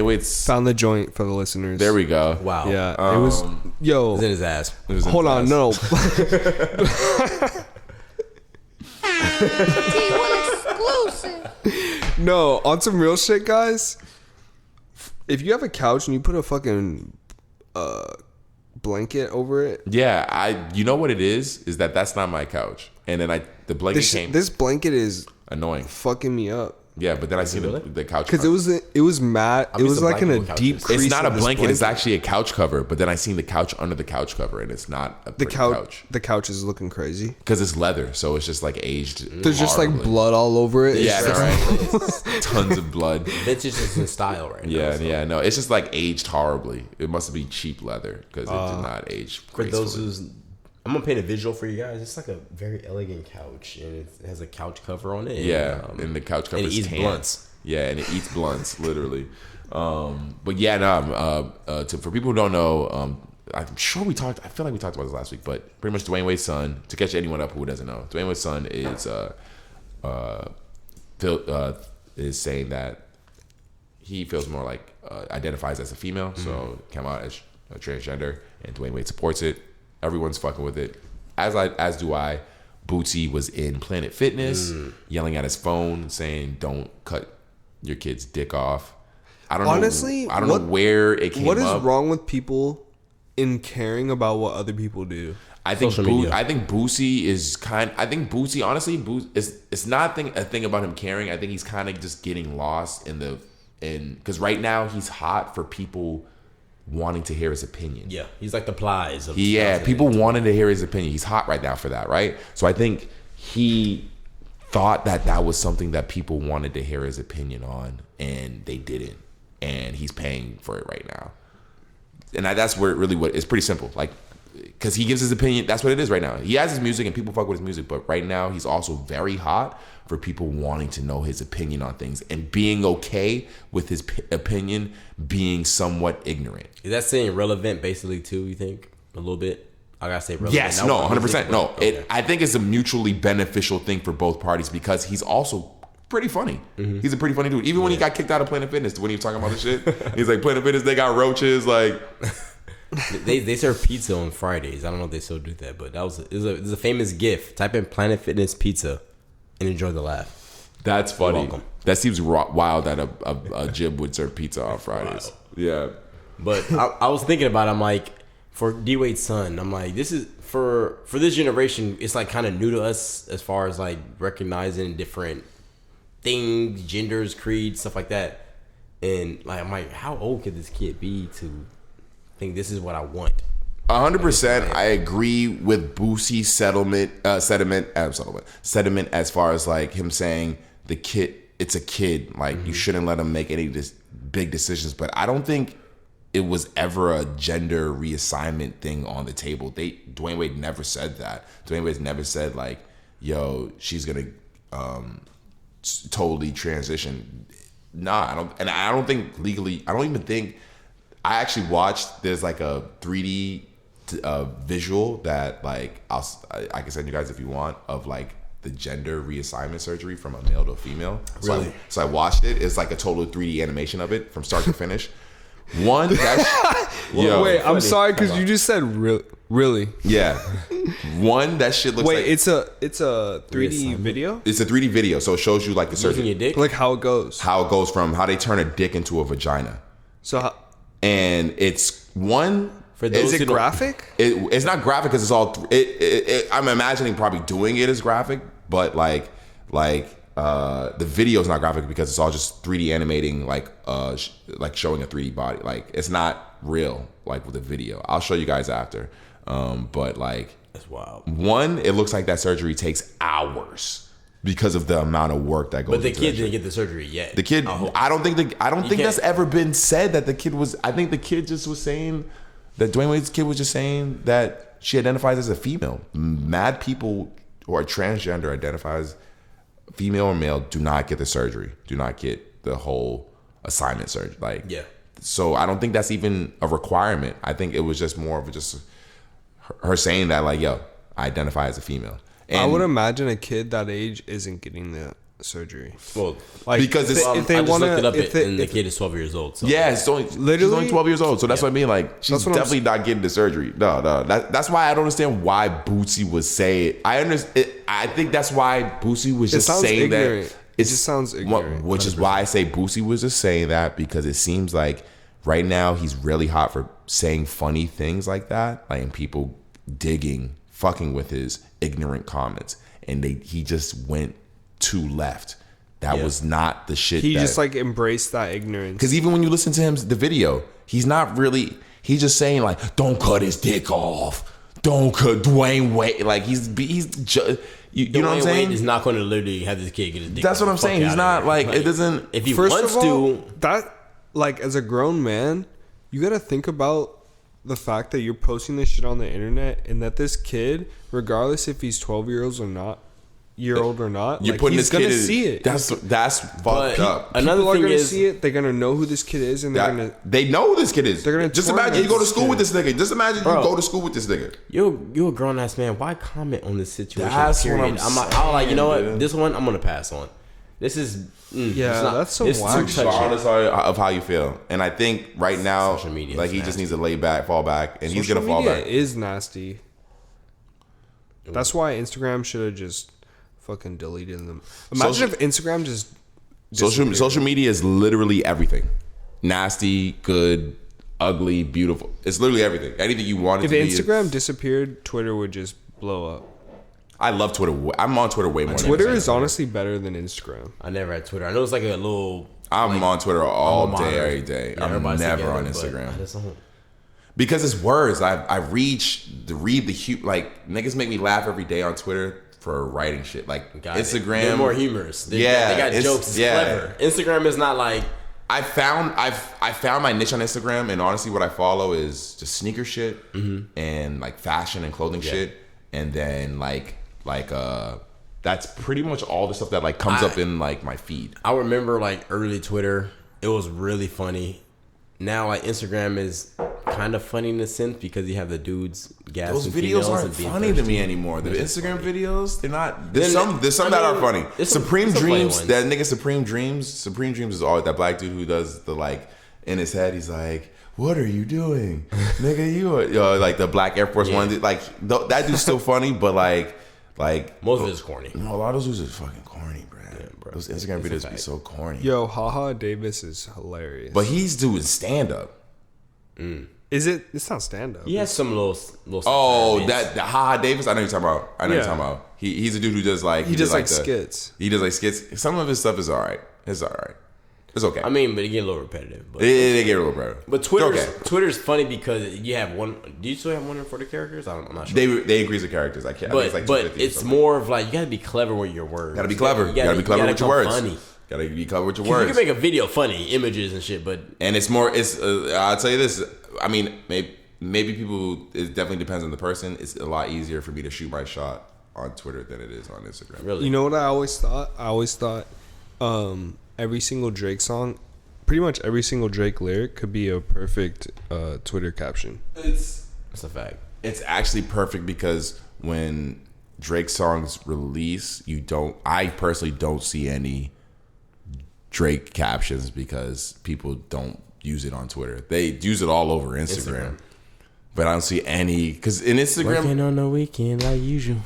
Wade's. Found the joint for the listeners. There we go. wow. Yeah, it was. Yo, It was in his ass. It was in hold on, class. no. T Will exclusive. No, on some real shit, guys. If you have a couch and you put a fucking blanket over it, Yeah, you know what it is that's not my couch, and then the blanket came this blanket is annoying. fucking me up. Yeah, but then I see really? the couch Because cover. it was matte. It used was to like in a blanket deep couches. crease. It's not a of this blanket. It's actually a couch cover. But then I seen the couch under the couch cover, and it's not a the pretty couch. The couch is looking crazy. because it's leather, so it's just like aged. There's just like horribly. blood all over it. Yeah, It's right. Tons of blood. Vintage is in style right now. Yeah, so. yeah, no, it's just like aged horribly. It must be cheap leather because it did not age For those gracefully. who's, I'm gonna paint a visual for you guys. It's like a very elegant couch, and it has a couch cover on it. Yeah, and, and the couch cover and it is eats tan. blunts. Yeah, and it eats blunts, literally. But yeah, no. For people who don't know, I'm sure we talked. I feel like we talked about this last week, but pretty much Dwayne Wade's son. To catch anyone up who doesn't know, Dwayne Wade's son is saying that he feels more like identifies as a female, so came out as a transgender, and Dwayne Wade supports it. Everyone's fucking with it, as do I. Bootsy was in Planet Fitness, yelling at his phone, saying, "Don't cut your kid's dick off." I don't Honestly, know. I don't know where it came up. What is wrong with people in caring about what other people do? I think Social media. I think Boosie is I think Boosie, honestly, it's not a thing about him caring. I think he's kind of just getting lost because right now he's hot for people wanting to hear his opinion. Yeah, he's like the Plies. Of People wanted to hear his opinion. He's hot right now for that, right? So I think he thought that was something that people wanted to hear his opinion on, and they didn't. And he's paying for it right now. And that's where it's pretty simple. Like, because he gives his opinion. That's what it is right now. He has his music and people fuck with his music, but right now he's also very hot for people wanting to know his opinion on things and being okay with his opinion being somewhat ignorant. Is that saying relevant basically too? You think a little bit? I gotta say relevant. Yes, Not no, what we 100%. think, No, but- okay. I think it's a mutually beneficial thing for both parties because he's also pretty funny. He's a pretty funny dude. Even when he got kicked out of Planet Fitness, when he was talking about the shit, he's like, Planet Fitness, they got roaches, like. They serve pizza on Fridays. I don't know if they still do that, but it was a famous GIF. Type in Planet Fitness pizza and enjoy the laugh. That's funny. welcome. That seems wild that a gym would serve pizza on Fridays. Yeah. But I was thinking about it, I'm like, for D Wade's son, I'm like, this is for this generation, it's like kind of new to us as far as like recognizing different things, genders, creeds, stuff like that. And like I'm like, how old could this kid be to think this is what I want? 100%. I agree with Boosie's sentiment as far as like him saying the kid, it's a kid. Like you shouldn't let him make any big decisions. But I don't think it was ever a gender reassignment thing on the table. Dwayne Wade never said that. Dwayne Wade never said like, "Yo, she's gonna totally transition." Nah, I don't think legally. I don't even think. I actually watched. There's like a 3D visual that like I can send you guys if you want of like the gender reassignment surgery from a male to a female. Really? So I watched it. It's like a total 3D animation of it from start to finish. One, that's yo, Wait, I'm funny. sorry because you just said really. yeah. One, that shit looks Wait, like it's a 3D Reassignment. video, it's a 3D video, so it shows you like the Losing surgery, your dick? like how it goes. how it goes from how they turn a dick into a vagina, So how, and it's one. For those is who it don't- graphic? It's not graphic because it's all. I'm imagining probably doing it as graphic, but like the video is not graphic because it's all just 3D animating, like showing a 3D body. Like it's not real, like with the video. I'll show you guys after. But like, that's wild. One, it looks like that surgery takes hours because of the amount of work that goes. But the kid didn't get the surgery yet. The kid, I don't think that's ever been said that the kid was. I think the kid just was saying that Dwayne Wade's kid was just saying that she identifies as a female. Mad people who are transgender identifies female or male do not get the surgery, do not get the whole assignment surgery. Like, yeah. So I don't think that's even a requirement. I think it was just more of just her saying that, like, yo, I identify as a female. And I would imagine a kid that age isn't getting the surgery. Well, like, because if they I just want looked it up, to, and the kid is 12 years old. So. Yeah, she's only 12 years old. So that's what I mean. Like, she's definitely not getting the surgery. No. That's why I don't understand why Bootsy was saying. I think that's why Bootsy was just saying ignorant. that. It just sounds ignorant. Which 100%. Is why I say Bootsy was just saying that, because it seems like right now he's really hot for saying funny things like that, like, and people digging, fucking with his ignorant comments, and he just went too left. That was not the shit. He just like embraced that ignorance. Because even when you listen to him, the video, he's not really. He's just saying like, "Don't cut his dick off. Don't cut Dwayne Wade." Like he's just. You know what I'm saying? He's not going to literally have this kid get his dick. That's what I'm saying. He's not like it doesn't. If he First wants of all, to, that like as a grown man, you got to think about the fact that you're posting this shit on the internet, and that this kid, regardless if he's 12 years or not. You're not. You're like, putting he's this kid gonna in, see it. That's fucked up. Another People are thing gonna is, see it. They're gonna know who this kid is, and they know who this kid is. They're gonna just imagine you go to school with this nigga. Just imagine Bro, you go to school with this nigga. You a grown ass man. Why comment on this situation? That's period? what I'm like, you know what? dude. This one I'm gonna pass on. This is that's so it's wild. too touchy. Regardless of how you feel, and I think right now, Social media like he just needs to lay back, fall back, and he's gonna fall back. Is nasty. That's why Instagram should have just fucking deleted them. Imagine if Instagram just social media is literally everything. Nasty, good, ugly, beautiful. It's literally everything. Anything you want it to be. If Instagram disappeared, Twitter would just blow up. I love Twitter. I'm on Twitter way more. Twitter is honestly better than Instagram. I never had Twitter. I know it's like a little. I'm on Twitter all day, every day. Yeah, I'm never on Instagram. Because it's words. I read the like niggas make me laugh every day on Twitter for writing shit. Like Instagram, they're more humorous. They got jokes. It's clever. Instagram is not like. I found my niche on Instagram, and honestly, what I follow is just sneaker shit and like fashion and clothing shit, and then like that's pretty much all the stuff that like comes up in like my feed. I remember like early Twitter, it was really funny. Now like Instagram is kind of funny in a sense because you have the dudes gas. Those videos aren't funny to me anymore. The Instagram videos, they're not. There's some that are funny. Supreme Dreams, that nigga Supreme Dreams is always that black dude who does the like in his head. He's like, "What are you doing, nigga? You are like the black Air Force One. Like that dude's still funny, but like most of it's corny. No, a lot of those dudes are fucking corny, bro. Those Instagram videos be so corny. Yo, Haha Davis is hilarious. But he's doing stand up. Is it? It's not stand up. He has some little. Oh, that Haha Davis. I know you're talking about. You're talking about. He's a dude who does like he does like skits. He does like skits. Some of his stuff is alright. It's alright. It's okay. I mean, but it get a little repetitive. But they get a little repetitive. But Twitter's funny because you have one. Do you still have 140 characters? I'm not sure. They increase the characters. I can't. But it's more of like you got to be clever with your words. Got to be clever. You got to be clever with your words. Funny. Got to be clever with your words. You can make a video funny, images and shit, but it's more. I'll tell you this. I mean, maybe people. It definitely depends on the person. It's a lot easier for me to shoot my shot on Twitter than it is on Instagram. Really? You know what I always thought? Every single Drake song, pretty much every single Drake lyric could be a perfect Twitter caption. That's a fact. It's actually perfect because when Drake songs release, I personally don't see any Drake captions because people don't use it on Twitter. They use it all over Instagram. But I don't see any, because in Instagram, working on the weekend like usual.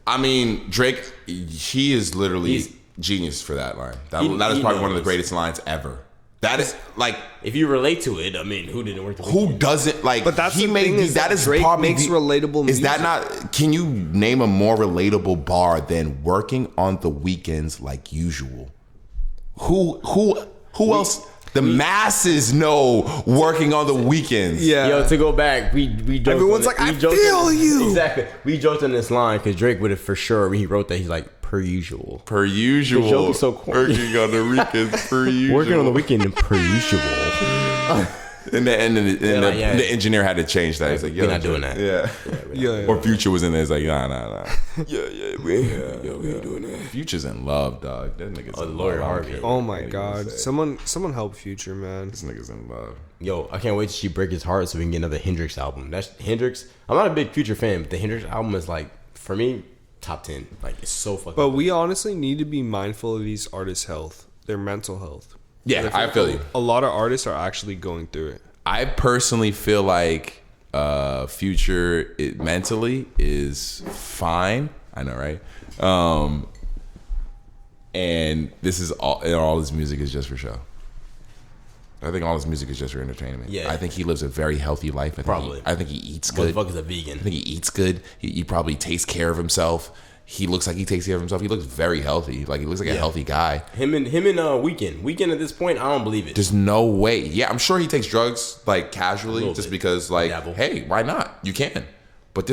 I mean, Drake, he is literally genius for that line. That is probably one of the greatest lines ever. That is like, if you relate to it, I mean, who didn't work the who weekend? doesn't like? But that's he the made thing is that that is Drake probably makes relatable Is that music. not? Can you name a more relatable bar than working on the weekends like usual? Who else? The masses know working on the weekends. Yeah. Yo, to go back, we joked Everyone's on it. like, We I joked feel on- you. Exactly. We joked on this line because Drake would have for sure when he wrote that he's like per usual. Per usual. The joke is so corny. Working on the weekends per usual. Working on the weekend per usual. And the yeah. the engineer had to change that. He's like, We're not doing that. Yeah. Yeah. Or Future was in there. He's like, nah. we ain't doing that. Future's in love, dog. That nigga's in Lawyer love. I don't Harvey. care Oh what my anybody God. say. Someone help Future, man. This nigga's in love. Yo, I can't wait to see Break His Heart so we can get another Hendrix album. That's Hendrix. I'm not a big Future fan, but the Hendrix album is like, for me, top 10. Like, it's so fucking But good. we honestly need to be mindful of these artists' health, their mental health. Yeah, I feel you. A lot of artists are actually going through it. I personally feel like Future mentally is fine. I know, right? And this is all his music is just for show. I think all his music is just for entertainment. Yeah. I think he lives a very healthy life. Probably. I think he eats good. Motherfucker's a vegan. I think he eats good. He probably takes care of himself. He looks like he takes care of himself. He looks very healthy. Like he looks like a healthy guy. Him and Weekend at this point, I don't believe it. There's no way. Yeah, I'm sure he takes drugs like casually, just bit. because like, Dabble. hey, why not? You can. But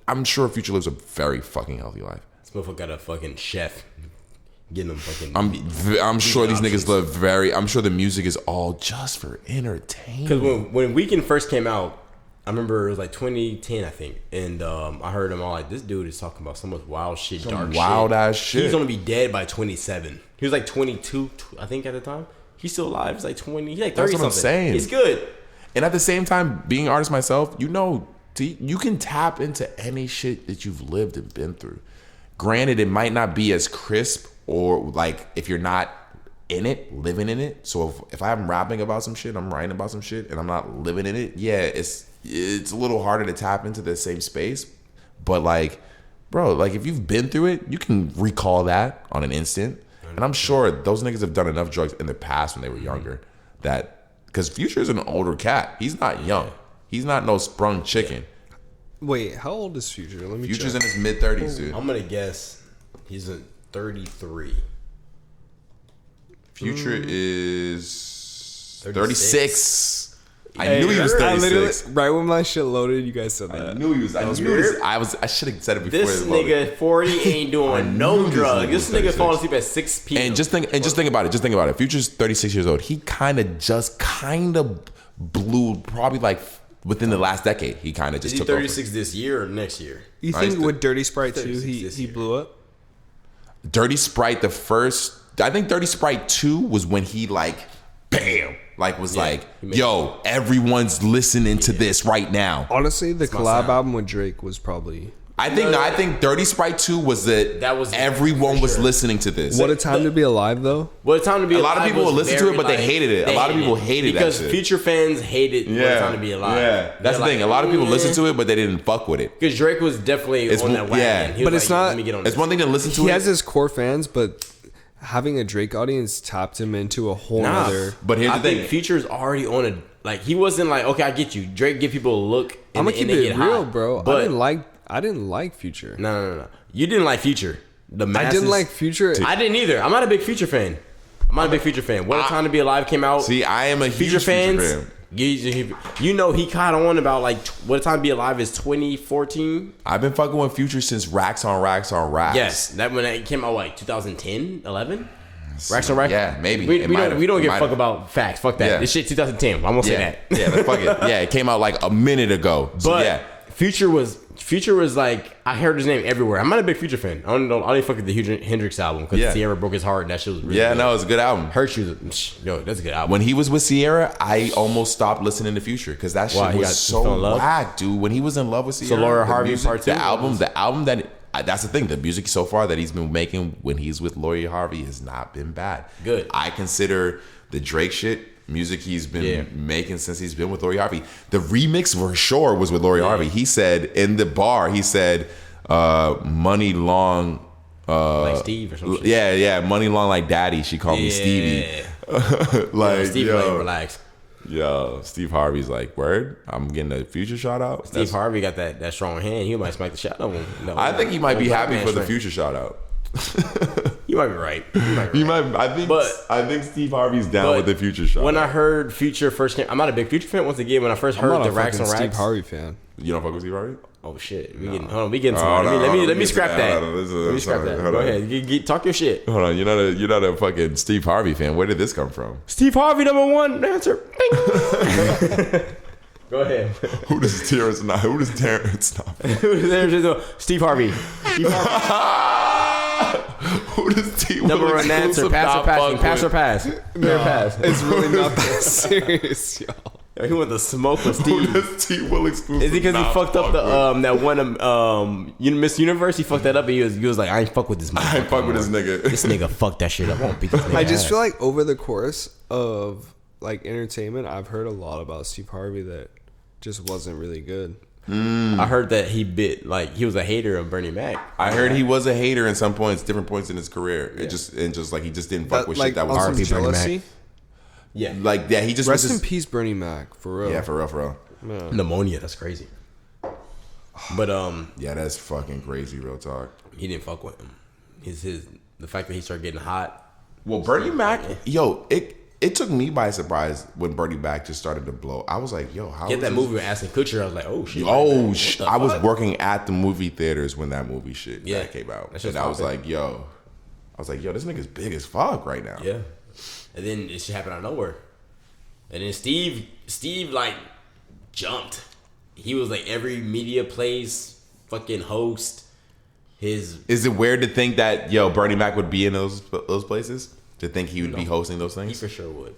I'm sure Future lives a very fucking healthy life. This motherfucker got a fucking chef getting him fucking. I'm sure these options. niggas live very. I'm sure the music is all just for entertainment. Because when Weekend first came out, I remember it was like 2010, I think, and I heard him all like, "This dude is talking about so much wild shit, dark wild shit. ass shit. He's gonna be dead by 27. He was like 22, I think, at the time. He's still alive. He's like 20. He's like 30 That's what I'm something. saying. He's good. And at the same time, being an artist myself, you can tap into any shit that you've lived and been through. Granted, it might not be as crisp or like if you're not in it, living in it. So if I'm rapping about some shit, I'm writing about some shit, and I'm not living in it, yeah, it's a little harder to tap into the same space. But like, bro, like if you've been through it, you can recall that on an instant. And I'm sure those niggas have done enough drugs in the past when they were younger that, because Future's an older cat. He's not young. He's not no sprung chicken. Wait, how old is Future? Let me Future's check. in his mid-30s, dude. I'm gonna guess he's a 33. Future is 36. 36. I Hey, knew he was I literally, 36. right when my shit loaded, you guys said that. I knew he was. I should have said it before. This it loaded. nigga 40 ain't doing no knew this drugs. nigga This was nigga 36. falling asleep at 6 p.m. And just think about it. Just think about it. Future's 36 years old. He kind of blew probably like within the last decade. He kind of Is just he took 36 this year or next year? You I think used to- with Dirty Sprite 2, 36 this he year. blew up? over. Dirty Sprite, the first. I think Dirty Sprite 2 was when he like, bam, like was like, he made yo, everyone's listening to this right now. Honestly, the my collab sound. album with Drake was probably I think Dirty Sprite 2 was That was everyone for was sure. listening to this. What a Time to Be Alive, though. What a Time to Be A lot of Alive people was would listen to very, it, but they hated it. A lot of people hated that because shit. Future fans hated What a Time to Be Alive. Yeah, that's the thing. A lot of people listen to it, but they didn't fuck with it. Because Drake was definitely It's on one- that wagon. yeah. He was But it's like, not- Let me get on It's this. one thing to listen to He it, has his core fans, but having a Drake audience tapped him into a whole Nah, other. but here's I the thing. think Future's already on a like. He wasn't like, okay, I get you. Drake give people a look. I'm And, gonna keep and they it get real, hot. bro. But I didn't like Future. no. You didn't like Future. The I masses, didn't like Future. I didn't either. I'm not a big Future fan. I'm not a big Future fan. What a Time to Be Alive came out. See, I am a huge Future fans, fan. you know he caught on about like What a Time to Be Alive is 2014. I've been fucking with Future since Racks on Racks on Racks. Yes, that when it came out like 2010, 11. Racks on Racks. Yeah, maybe. We It don't might've. we don't It give a fuck might've. about facts. Fuck that. Yeah. This shit 2010. I'm gonna say Yeah, that. yeah, fuck it. Yeah, it came out like a minute ago. So But yeah, Future was like, I heard his name everywhere. I'm not a big Future fan. I didn't fuck with the Hendrix album because Yeah. Sierra broke his heart and that shit was really yeah, good. no, it's a good album. Hurt You, yo, that's a good album. When he was with Sierra, I almost stopped listening to Future because that shit Why? He was fell in so love? whack, dude. When he was in love with Sierra, Laura the Harvey music, Part Two? the album that that's the thing. The music so far that he's been making when he's with Lori Harvey has not been bad. Good. I consider the Drake shit music he's been making since he's been with Lori Harvey. The remix for sure was with Lori Harvey. He said in the bar, he said, "Money long." like Steve or something. Yeah, money long like daddy. She called me Yeah. Stevie. Like, Steve, like, relax. Yo, Steve Harvey's like, word, I'm getting a Future shout out. Steve Harvey got that strong hand. He might smack the shit out of him. No, I think he might be happy for the strength. Future shout out. You might be right. He might. I think Steve Harvey's down with the Future shout When out. I heard Future first came, I'm not a big Future fan. Once again, when I first I'm heard not the a Racks fucking on Steve Racks. Harvey fan. You don't fuck with Steve Harvey? Oh shit, we getting somewhere. Let me scrap that. Let me scrap that. Go ahead, talk your shit. Hold on, you're not a fucking Steve Harvey fan. Where did this come from? Steve Harvey, #1 answer. Go ahead. Who does Terrence not? Who does Terrence not? Steve Harvey. Who does T #1 answer. Pass or passing. Pass or pass. Pass. It's really not that serious, yo. He went to smoke with Who Steve. does T Will exclusive? Is it because he not fucked up fuck the with? that one Miss Universe? He fucked that up, and he was like, I ain't fuck with this. I ain't fuck with this nigga. This nigga fucked that shit up. I won't beat this nigga. I just ass. feel like over the course of like entertainment, I've heard a lot about Steve Harvey that just wasn't really good. I heard that he was a hater of Bernie Mac. I heard he was a hater in some points, different points in his career. It just like he just didn't fuck with shit that was on some R&B. jealousy. Yeah, Like he just Rest was in just, peace, Bernie Mac, for real. yeah, for real. pneumonia. That's crazy. But Yeah, that's fucking crazy. Real talk. he didn't fuck with him. The fact that he started getting hot. Well, Bernie Mac, yo, it took me by surprise when Bernie Mac just started to blow. I was like, yo, how Get is that this- movie with Ashton Kutcher. I was like, oh shit. I was working at the movie theaters when that movie shit Yeah. that came out, That shit's and I was poppin'. like, yo, this nigga's big as fuck right now. Yeah. And then it shit happened out of nowhere. And then Steve like jumped. He was like every media place fucking host. Is it weird to think that Bernie Mac would be in those places? To think he would be hosting those He things? for sure would.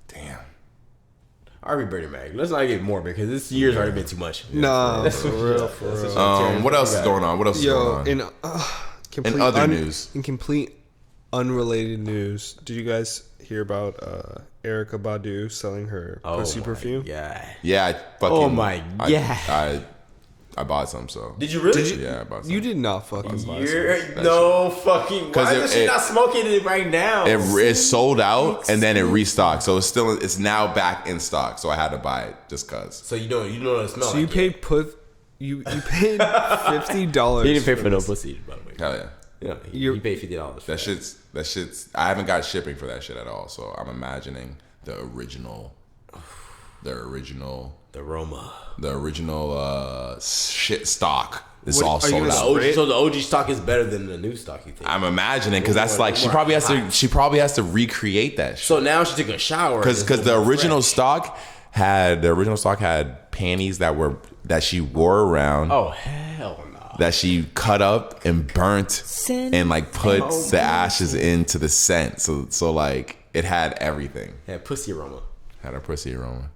Damn. R.B. Bernie Mac. Let's not get more because this year's already been too much. No, That's for real, for real. What else is going on? What else is Yo, going on? complete other news. In complete unrelated news, did you guys hear about Erykah Badu selling her pussy perfume? Yeah. Yeah, I fucking. Oh my God. I bought some. So Did you really? yeah, I bought some. You did not fucking buy some. You're no fucking. Why is she not smoking it right now? It sold out and then it restocked, so it's now back in stock. So I had to buy it just cause. So you don't know what it smells So like. you paid you paid $50. He didn't pay for no pussy, by the way. Hell yeah, Yeah, You're- he paid $50. that shit's. I haven't got shipping for that shit at all. So I'm imagining the original The Roma. shit stock. It's What- all are you sold gonna out. spray it? So the OG stock is better than the new stock, you think? I'm imagining because that's like she probably has to recreate that shit. So now she took a shower. Because the original stock had panties that she wore around. Oh hell no! That she cut up and burnt and like put the ashes into the scent. So like it had everything. Had pussy aroma. Had a pussy aroma.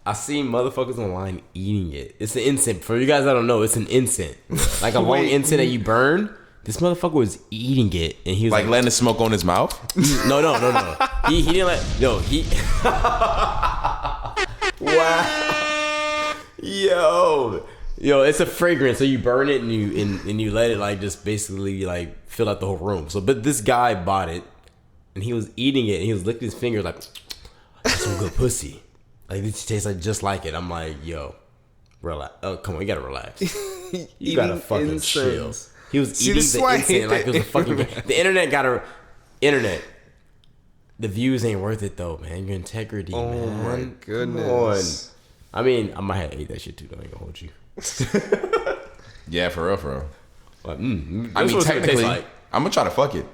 I seen motherfuckers online eating it. It's an incense. For you guys that don't know, it's an incense. Like a long incense that you burn. This motherfucker was eating it, and he was Like letting the smoke on his mouth. No. He didn't let. No, he. Wow. Yo, it's a fragrance. So you burn it and you let it like just basically like fill out the whole room. So, but this guy bought it, and he was eating it, and he was licking his fingers like, that's some good pussy. Like this tastes like just like it. I'm like, yo, relax. Oh, come on, you gotta relax. You gotta fucking incense. chill. He was See, eating this is the why I hate incense like it was a the fucking. internet. The internet got a. Internet. The views ain't worth it though, man. Your integrity, Oh man. my Come goodness. on. I mean, I might have to eat that shit too. Though. I ain't gonna hold you. Yeah, for real. But, I mean, what it technically, tastes like. I'm gonna try to fuck it.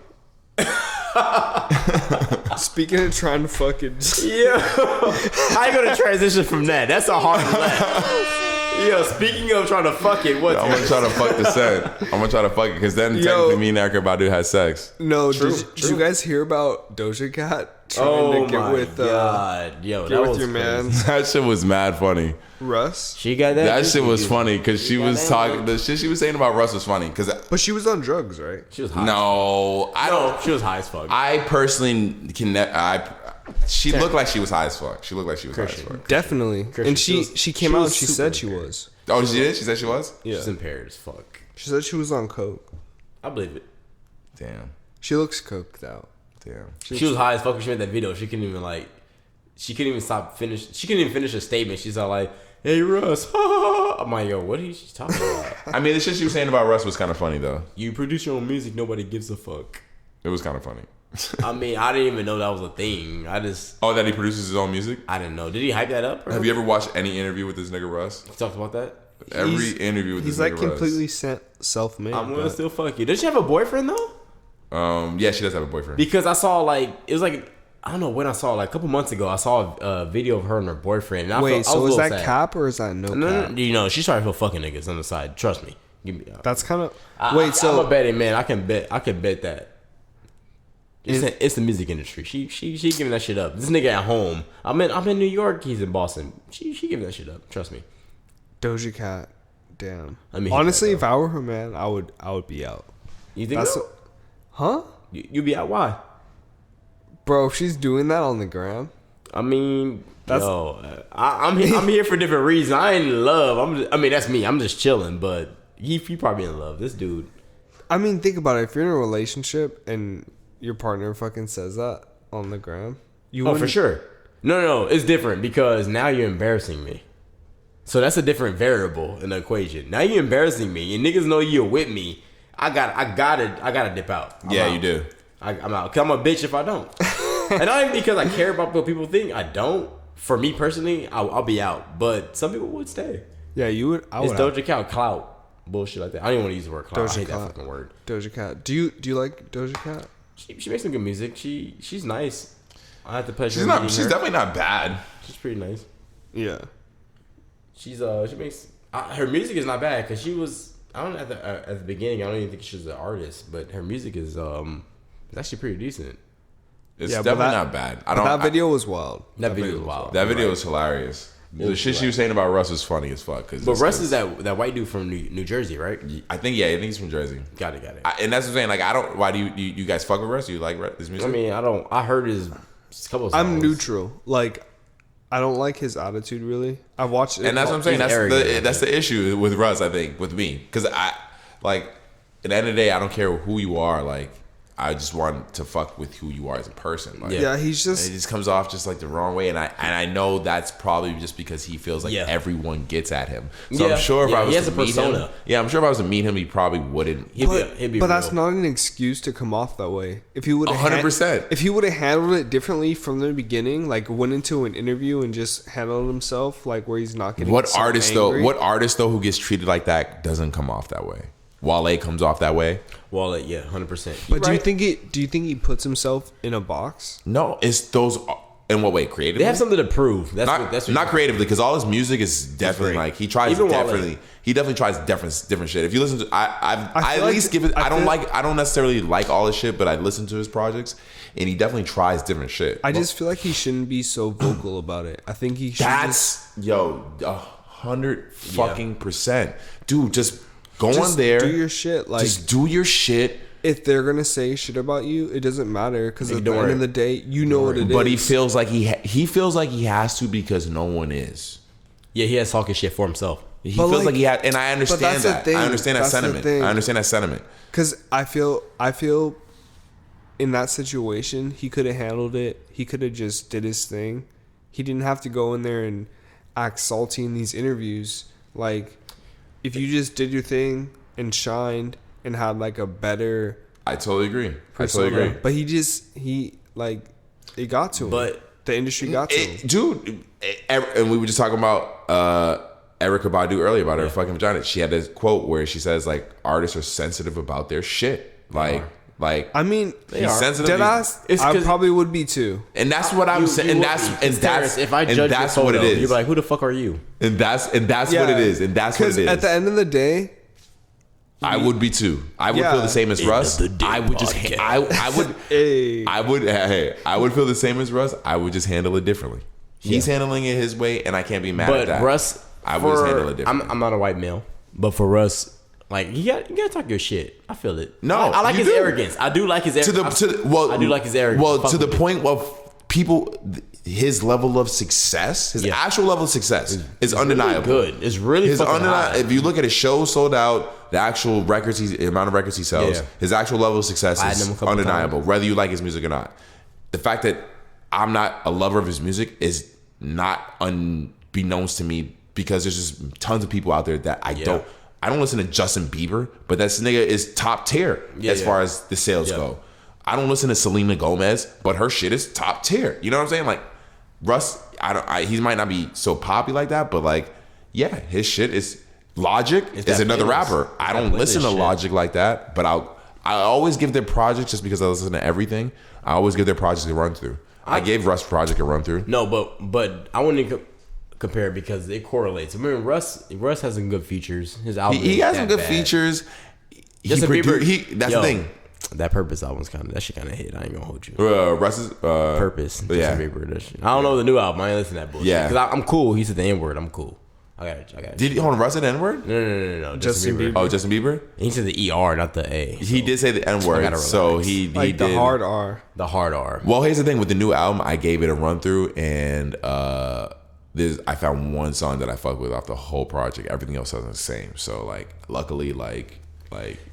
Speaking of trying to fucking Yeah. How you gonna transition from that? That's a hard left. Yeah, speaking of trying to fuck it, what's I'm gonna try to fuck the scent. I'm gonna try to fuck it because then technically me and Erykah Badu had sex. No, True, did you guys hear about Doja Cat trying to get with God. Yo, get that with was your crazy. man That shit was mad funny. Russ? She got that. That shit was funny because she got was that talking. The shit she was saying about Russ was funny because But she was on drugs, right? She was high. no, I don't. She was high as fuck. I personally she looked like she was high as fuck. She looked like she was high as fuck. Definitely. Christian, And she she came out and was she super said she impaired. was. Oh, she did. She said she was. Yeah. She's impaired as fuck. She said she was on coke. I believe it. Damn. She looks coked out. Damn. She was high as fuck when she made that video. She couldn't even finish a statement. She's all like, "Hey Russ," I'm like, "Yo, what is she talking about?" I mean, the shit she was saying about Russ was kind of funny though. You produce your own music, nobody gives a fuck. It was kind of funny. I mean, I didn't even know that was a thing. Oh, that he produces his own music? I didn't know. Did he hype that up? Have you ever watched any interview with this nigga Russ? He talked about that? Every interview with this He's nigga like completely self-made. I'm gonna still fuck you. Does she have a boyfriend though? Russ. Yeah, she does have a boyfriend. Because I saw like it was like I don't know when I saw like a couple months ago. I saw a video of her and her boyfriend. And Wait, so is that sad. cap or is that no cap? No, you know, she's trying to feel fucking niggas on the side. Trust me. Give me. That's kind of. I'm a betting man. I can bet that. It's the music industry. She giving that shit up. This nigga at home. I'm in New York. He's in Boston. She giving that shit up. Trust me. Doja Cat. Damn. I mean, honestly, if I were her man, I would be out. You think so? Huh? You'd be out? Why? Bro, if she's doing that on the gram. I mean, I'm here for different reasons. I ain't in love. That's me. I'm just chilling. But he probably in love. This dude. I mean, think about it. If you're in a relationship and your partner fucking says that on the gram, for sure. No, it's different because now you're embarrassing me. So that's a different variable in the equation. Now you're embarrassing me, and niggas know you're with me. I gotta dip out. Yeah, you do. I'm out. Cause I'm a bitch if I don't. And not even because I care about what people think. I don't. For me personally, I'll be out. But some people would stay. Yeah, you would. It's Doja Cat clout bullshit like that. I don't even want to use the word clout. I hate that fucking word. Doja Cat. Do you like Doja Cat? She makes some good music. She's nice. I have to play. She's definitely not bad. She's pretty nice. Yeah. She makes her music is not bad because she was. I don't know, at the beginning. I don't even think she was an artist, but her music is it's actually pretty decent. It's definitely not bad. That video was wild. That video was wild. That video was hilarious. The shit she was saying about Russ was funny as fuck. But Russ is that white dude from New Jersey, right? I think he's from Jersey. Got it. And that's what I'm saying. Like, I don't. Why do you guys fuck with Russ? Do you like his music? I mean, I don't. I heard his couple of songs. I'm neutral. Like, I don't like his attitude really. I watched it, and that's what I'm saying. That's the issue with Russ. I think with me because I like at the end of the day, I don't care who you are. Like, I just want to fuck with who you are as a person. Like, yeah, he's just. It just comes off just like the wrong way, and I know that's probably just because he feels like everyone gets at him. So I'm sure if I was to meet him, I'm sure if I was to meet him, he probably wouldn't. He'd be but that's not an excuse to come off that way. If he would 100%. If he would have handled it differently from the beginning, like went into an interview and just handled himself, like where he's not getting. What artist though who gets treated like that doesn't come off that way? Wale comes off that way. Wale, 100%. But do you think he puts himself in a box? No, it's those. In what way? Creatively? They have something to prove. That's not creatively, because all his music is definitely like he tries he definitely tries different shit. If you listen to, I at least give it. I don't necessarily like all his shit, but I listen to his projects, and he definitely tries different shit. I just feel like he shouldn't be so vocal about it. I think he should. 100% dude. Just go on there, do your shit. Like, just do your shit. If they're gonna say shit about you, it doesn't matter because at the end of the day, you know what it is. But he feels like he feels like he has to because no one is. Yeah, he has talking shit for himself. He feels like he had, and I understand that. I understand that sentiment. I understand that sentiment. Because I feel in that situation, he could have handled it. He could have just did his thing. He didn't have to go in there and act salty in these interviews. Like, if you just did your thing and shined and had like a better. I totally agree. But it got to him. But the industry got to him. Dude, and we were just talking about Erykah Badu earlier about her fucking vagina. She had this quote where she says like artists are sensitive about their shit. Like I mean, he's sensitive. I probably would be too. And that's what I'm saying. And that's if I judge that's what it is. You're like, who the fuck are you? And that's what it is. And that's what it is. At the end of the day, I would be too. I would feel the same as Russ. I would just. I would feel the same as Russ. I would just handle it differently. He's handling it his way, and I can't be mad at that. But Russ, I would just handle it differently. I'm not a white male, but for Russ, like you gotta talk your shit. I feel it. No, I like his arrogance. I do like his arrogance. I do like his arrogance. Well, to the point of people, his level of success, his actual level of success is undeniable. Really good. It's really his fucking high. If you look at his show sold out, the actual records, the amount of records he sells, his actual level of success is undeniable, whether you like his music or not. The fact that I'm not a lover of his music is not unbeknownst to me, because there's just tons of people out there that I don't listen to Justin Bieber, but this nigga is top tier as far as the sales go. I don't listen to Selena Gomez, but her shit is top tier. You know what I'm saying? Like Russ, he might not be so poppy like that, but like, yeah, his shit is. Logic is another rapper. I don't listen to Logic like that, but I always give their projects, just because I listen to everything. I always give their projects a run through. I gave Russ project a run through. No, but I wouldn't compare it because it correlates. I mean, Russ has some good features. His album, he has some good features. Justin Bieber, that's the thing. That Purpose album's that shit kind of hit. I ain't gonna hold you. Russ's Purpose. Justin Bieber. That shit. I don't know the new album. I ain't listen to that bullshit. Yeah, because I'm cool. He said the N-word. I'm cool. I got it. Did he hold on, Russ said the N-word? No. Justin Bieber. Oh, Justin Bieber? He said the ER, not the A. So. He did say the N-word, so he did. The hard R. The hard R. Well, here's the thing. With the new album, I gave it a run through, and I found one song that I fucked with off the whole project. Everything else was the same. So, like, luckily,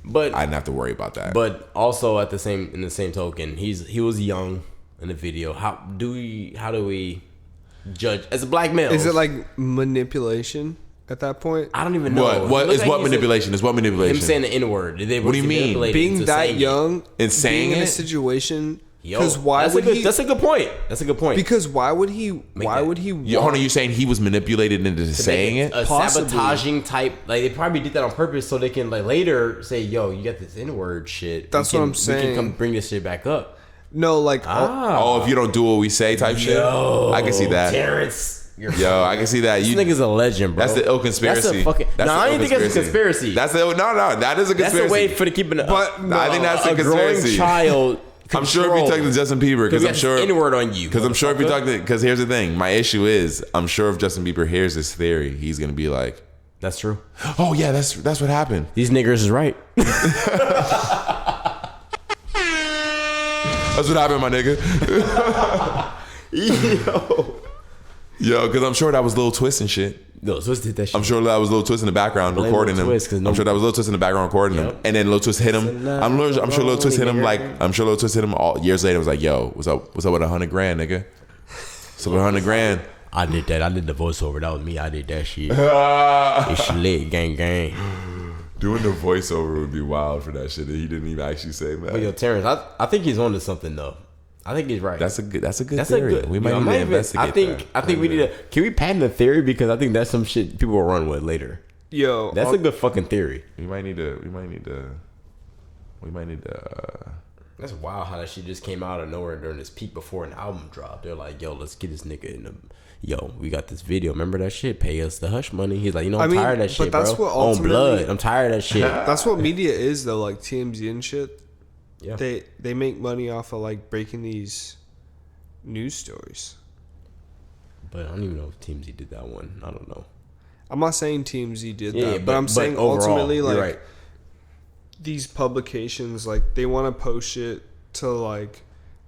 but I didn't have to worry about that. But also in the same token, he was young in the video. How do we judge as a black male? Is it like manipulation at that point? I don't even know. What manipulation? Is what manipulation? Him saying the N-word. What do you mean? Being that young and saying being in a situation. Because that's a good point. That's a good point. Because why would he? Hold on, you saying he was manipulated into saying it? A sabotaging type. Like, they probably did that on purpose so they can like later say, "Yo, you got this N-word shit." That's what I'm saying. We can come bring this shit back up. No, like if you don't do what we say, type shit. I can see that, Terrence. I can see that. This nigga's a legend, bro. That's the ill conspiracy. That's a fucking. I don't think that's a conspiracy. That is a conspiracy. That's a way for the keeping it. But I think that's a conspiracy. Growing child. I'm sure if you talk to Justin Bieber, because I'm sure N-word on you. Because I'm sure if you talk to, because here's the thing. My issue is, I'm sure if Justin Bieber hears this theory, he's gonna be like, "That's true." Oh yeah, that's what happened. These niggers is right. That's what happened, my nigga. Yo, because I'm sure that was Lil Twist and shit. No, Twist did that shit. I'm sure that was Lil Twist in the background recording him. I'm sure that was Lil Twist in the background recording him. And then Lil Twist hit him. I'm sure Lil Twist hit him all years later. It was like, yo, what's up with $100,000, nigga? So $100,000. I did that. I did the voiceover. That was me. I did that shit. It's lit, gang. Doing the voiceover would be wild for that shit. He didn't even actually say that. But yo, Terrence, I think he's onto something though. I think he's right. That's a good theory. We might need to investigate. I think we need to. Can we patent the theory, because I think that's some shit people will run with later. Yo, that's a good fucking theory. We might need to. That's wild how that shit just came out of nowhere during this peak before an album dropped. They're like, yo, let's get this nigga in the. Yo, we got this video. Remember that shit? Pay us the hush money. He's like, I'm tired of that shit, but that's bro. What on blood. I'm tired of that shit. That's what media is, though. Like TMZ and shit. Yeah. They make money off of like breaking these news stories. But I don't even know if TMZ did that one. I don't know. I'm not saying TMZ did that, but I'm saying overall, ultimately, like, right. These publications, like, they want to post shit to like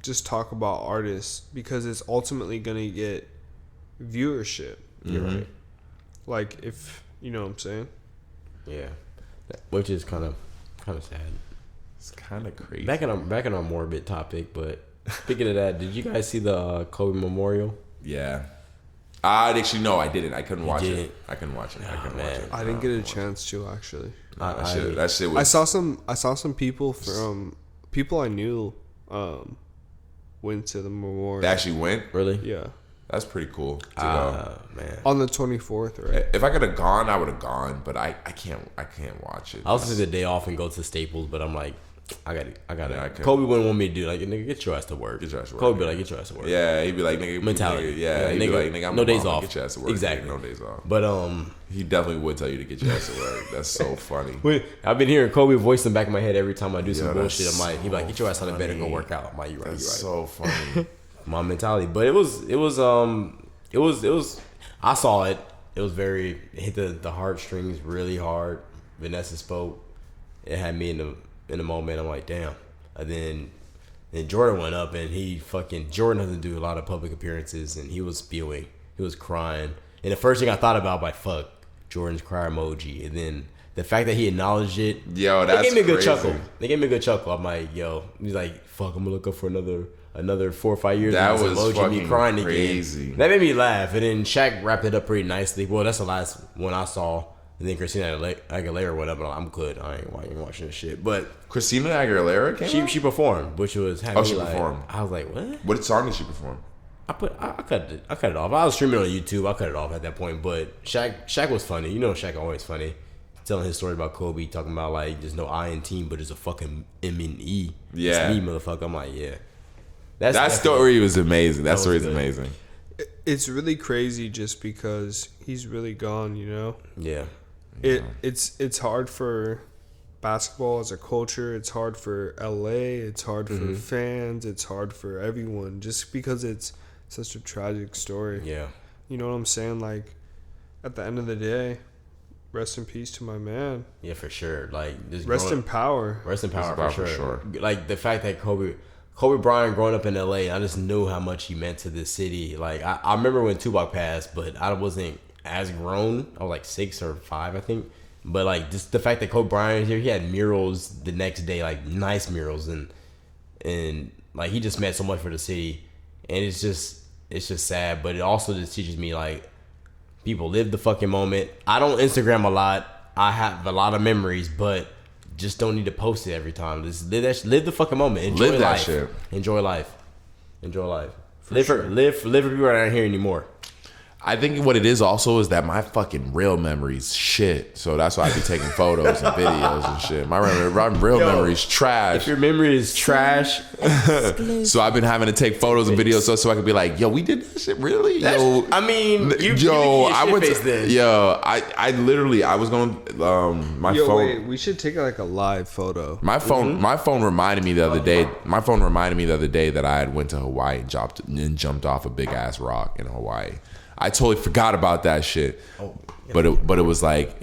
just talk about artists because it's ultimately gonna get viewership. You're right. Like, if you know what I'm saying. Yeah, which is kind of sad. It's kind of crazy. Back on our morbid topic, but speaking of that, did you guys see the Kobe memorial? Yeah. I didn't. I couldn't watch it. I couldn't watch it. I didn't get a chance to actually. That shit was. I saw some people from people I knew went to the memorial. They actually went? Really? Yeah. That's pretty cool to go. Man. On the 24th, right? If I could have gone, I would have gone, but I can't watch it. I was gonna take the day off and go to Staples, but I'm like, I got it. Kobe wouldn't want me to do like, nigga, get your ass to work. Kobe be like, get your ass to work. Yeah, he'd be like, nigga, mentality. He'd be like, nigga, I'm no days off. Get your ass to work. Exactly. No days off. But he definitely would tell you to get your ass to work. That's so funny. I've been hearing Kobe voice in the back of my head every time I do some bullshit. I'm like, he'd be like, get your ass on the bed and go work out. I'm like, you're right. That's so funny. My mentality, but it was. I saw it. It was it hit the heartstrings really hard. Vanessa spoke. It had me in the moment. I'm like, damn. And then Jordan went up, and Jordan doesn't do a lot of public appearances, and he was spewing. He was crying. And the first thing I thought about, like, fuck, Jordan's cry emoji. And then the fact that he acknowledged it, Yo, that's they gave me a good crazy. chuckle. They gave me a good chuckle. I'm like, yo, he's like, fuck, I'm gonna look up for another 4 or 5 years. That and this was emoji, me fucking crying crazy. again. That made me laugh. And then Shaq wrapped it up pretty nicely. Well, that's the last one I saw. And then Christina Aguilera or whatever. I'm good. I ain't watching this shit. But Christina Aguilera came out? she performed, which was she performed. I was like, what? What song did she perform? I cut it off. I was streaming on YouTube. I cut it off at that point. But Shaq was funny. You know, Shaq always funny. Telling his story about Kobe, talking about like there's no I in team, but there's a fucking M and E. Yeah, it's me, motherfucker. I'm like, yeah. That story was amazing. That was story is good. amazing. It's really crazy just because he's really gone. You know. Yeah. It's hard for basketball as a culture. It's hard for LA. It's hard for fans. It's hard for everyone just because it's such a tragic story. Yeah. You know what I'm saying? Like, at the end of the day, rest in peace to my man. Yeah, for sure. Like, this Rest in power. Rest in power, Rest in for power, sure. for sure. Like the fact that Kobe Bryant growing up in LA, I just knew how much he meant to this city. Like I remember when Tupac passed, but I wasn't as grown. I was like 6 or 5, I think. But like just the fact that Kobe Bryant here, he had murals the next day, like nice murals, and like he just meant so much for the city. And it's just sad, but it also just teaches me like people live the fucking moment. I don't Instagram a lot. I have a lot of memories, but just don't need to post it every time. Just live the fucking moment. Enjoy Live that life. shit. Enjoy life. Live for people around here anymore. I think what it is also is that my fucking real memories shit. So that's why I be taking photos and videos and shit. My real memories trash. If your memory is trash, So I've been having to take photos and videos so I could be like, yo, we did that shit really? Yo, I mean, I went to, then. yo, I literally, I was going, my Yo, phone. wait, we should take like a live photo. My phone reminded me the other day. My phone reminded me the other day that I had went to Hawaii and jumped off a big ass rock in Hawaii. I totally forgot about that shit. Oh, yeah. But it was like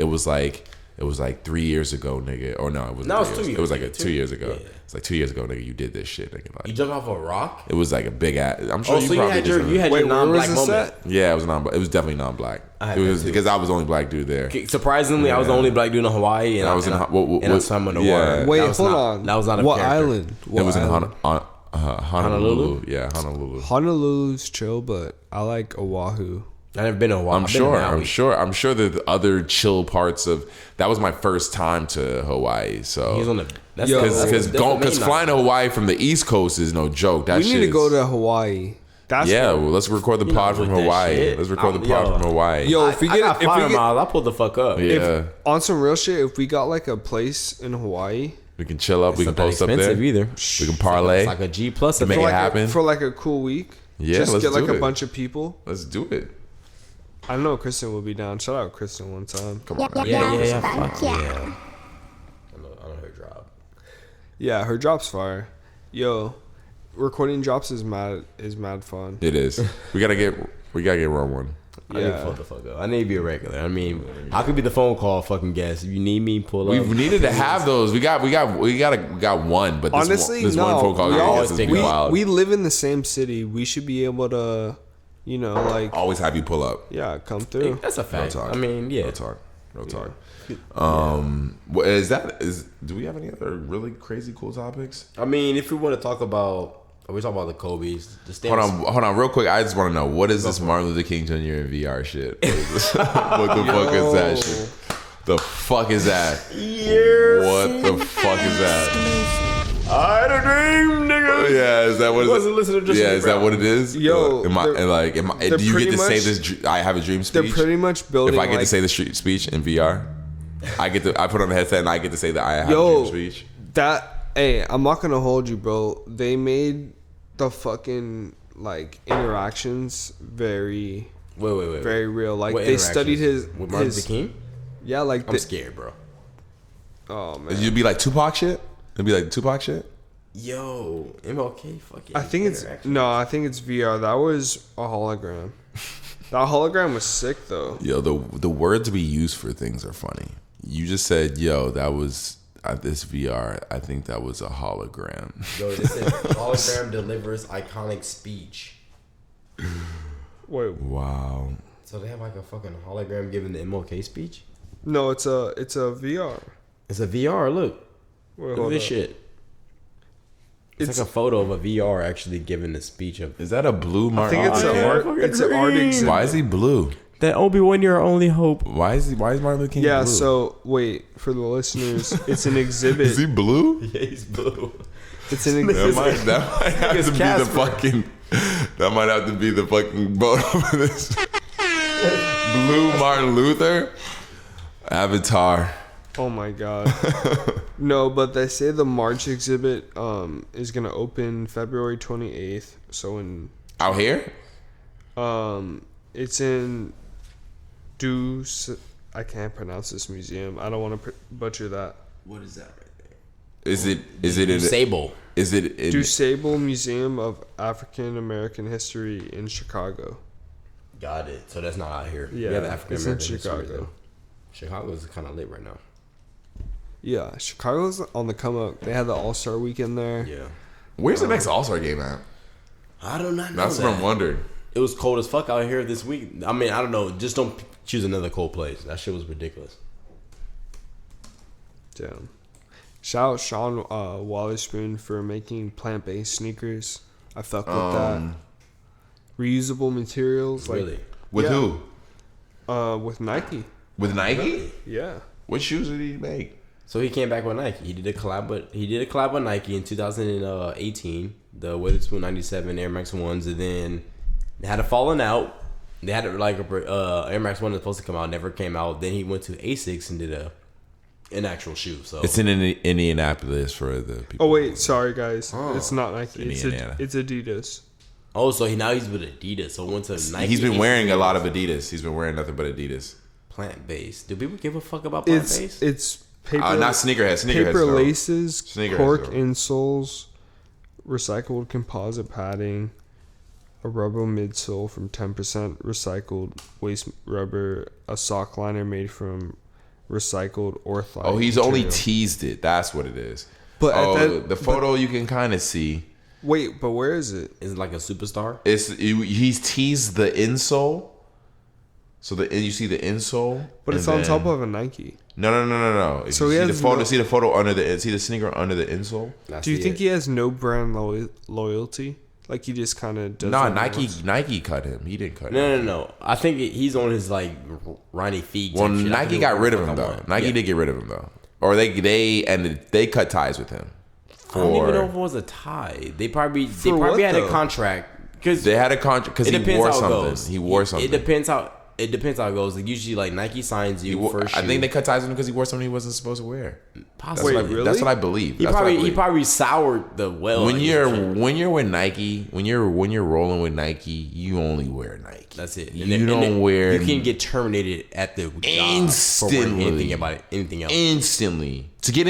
3 years ago, nigga. Or no, it wasn't. No, it was 3 2 years. years. It was like 2 years ago. Yeah. It's like 2 years ago, nigga. You did this shit, nigga. Like, You jumped off a rock? it was like a big ass. I'm sure Oh, you so you probably had did your something. Wait, where non-black was this moment. at? Yeah, it was non. It was definitely non-black. I had It that was too. because I was the only black dude there. Surprisingly, I was the only black dude in Hawaii, and I was in and I swam in the yeah. water. Wait, That was hold not- on. That was not a what character. island? It was in island? Honolulu. Honolulu? Yeah, Honolulu. Honolulu's chill, but I like Oahu. I've never been in Hawaii. I'm sure that the other chill parts of that was my first time to Hawaii. So He's on the. That's Yo, because flying to Hawaii from the East Coast is no joke. That We shit need to is- go to Hawaii. That's Yeah, what- well, let's record the You're pod not from with that Hawaii. shit. Let's record the I'm- pod yo. from Hawaii. Yo, if we I get got if 5 we get miles, I'll pull the fuck up. Yeah, on some real shit, if we got like a place in Hawaii we can chill up. We can It's not that post up there. expensive either. We can parlay. It's like a G plus. To make for it like happen. for like a cool week, Yeah, just let's get like do a it. bunch of people. Let's do it. I know Kristen will be down. Shout out Kristen one time. Come on. Yeah. Fuck Fuck yeah. yeah. I know her drop. Yeah, her drop's fire. Yo, recording drops is mad fun. It is. We gotta get raw one. I need to Yeah. fuck the fuck up. I need to be a regular. I mean, I could be the phone call fucking guest. If you need me, pull up. We needed to have those. We got one, but Honestly, this no. one phone call we, guest all, has been wild. we live in the same city. We should be able to, like, Always have you pull up. yeah, come through. That's a fact. talk. I mean, yeah. Real talk. What do we have any other really crazy cool topics? I mean, if we want to talk about, we talk about the Kobe's, the Hold on, real quick. I just want to know, what is this Martin Luther King Jr. in VR shit? What the fuck is that shit? The fuck is that? What the fuck is that? I had a dream, nigga. Yeah, is that what it Wasn't listening to Justin Yeah, is that Brown. what it is? Yo, am I they're- do you get pretty to say much- this? I have a dream They're speech. pretty much building. If I get like, to say the speech in VR, I put on the headset and I get to say that I have a yo, dream speech. hey, I'm not gonna hold you, bro. They made the fucking like interactions very, Wait. very real. Like What they studied his with Martin his Luther King. yeah, like I'm scared, bro. Oh man, You'd be like Tupac shit. It'd be like Tupac shit. Yo, MLK, fucking. I think it's VR. That was a hologram. That hologram was sick though. Yo, the words we use for things are funny. You just said, "Yo, that was at this VR." I think that was a hologram. Yo, this is hologram delivers iconic speech. Wait, Wow. So they have like a fucking hologram giving the MLK speech. No, it's a VR. It's a VR. Look. Wait, Look hold at this up. shit. It's like a photo of a VR actually giving a speech of. Is that a blue I Martin? think it's Oh, an yeah, art. fucking It's an art dream. exhibit. Why is he blue? That Obi-Wan, your only hope. Why is Martin Luther King Yeah. blue? So wait for the listeners. It's an exhibit. Is he blue? Yeah, he's blue. It's an That exhibit. might have Nigga's to be Casper. the fucking. That might have to be the fucking vote over this. Blue Martin Luther. Avatar. Oh my god. No, but they say the March exhibit is gonna open February 28th. So in Out here? it's in I can't pronounce this museum. I don't want to butcher that. What is that right there? Is it in Sable. Is it in DuSable Museum of African American History in Chicago. Got it. So that's not out here. Yeah, We have African it's in American history, Chicago. though. Chicago's kind of lit right now. Yeah, Chicago's on the come up. They had the All-Star Weekend there. Yeah. Where's the next All-Star game at? I do not know. That's that. what I'm wondering. It was cold as fuck out here this week. I mean, I don't know. Just don't choose another cold place. That shit was ridiculous. Damn. Shout out Sean Waterspoon for making plant-based sneakers. I fuck with that. Reusable materials. Like, Really? With Yeah. who? With Nike. With Nike? Yeah. What shoes did he make? So he came back with Nike. He did a collab with Nike in 2018, the Witherspoon 97 Air Max 1s, and then they had a falling out. They had Air Max 1 was supposed to come out, never came out. Then he went to Asics and did an actual shoe. So It's in Indianapolis for the people. Oh wait, sorry guys. Oh. It's not Nike. Indiana. It's Adidas. now he's with Adidas. So went to Nike. He's been Asics, wearing a lot of Adidas. He's been wearing nothing but Adidas. plant-based. Do people give a fuck about plant-based? It's paper. Not sneakerheads. Paper Sneakerheads, though. laces, Sneakerheads, cork though. insoles, recycled composite padding, a rubber midsole from 10% recycled waste rubber, a sock liner made from recycled orthite. Oh, he's only material. teased it. That's what it is. But at oh, that- the photo you can kind of see. Wait, but where is it? Is it like a superstar? He's teased the insole. So you see the insole, But it's on top of a Nike. No. If So you he see the has photo, no- see the photo under the sneaker under the insole. Do you think he has no brand loyalty? Like he just kind of does. Nah, what he wants? Nike cut him. He didn't cut him. No. I think he's on his like Ronnie Feig. Well, type shit. I Nike can do got rid of whatever him the fuck I though. want. Nike Yeah. did get rid of him though, or they cut ties with him. I don't even know if it was a tie. They probably what, had a though? contract because They had a contract because it he depends wore how it something. goes. He wore something. It depends how it goes. Like usually, like Nike signs you first. I think they cut ties with him because he wore something he wasn't supposed to wear. That's possibly. what I, really? That's what I believe. He That's what I probably believe. he probably soured the well. when like, you're shit. when you're with Nike, when you're rolling with Nike, you only wear Nike. That's it. You don't wear. You can get terminated at the job for wearing Instantly. anything else. instantly to get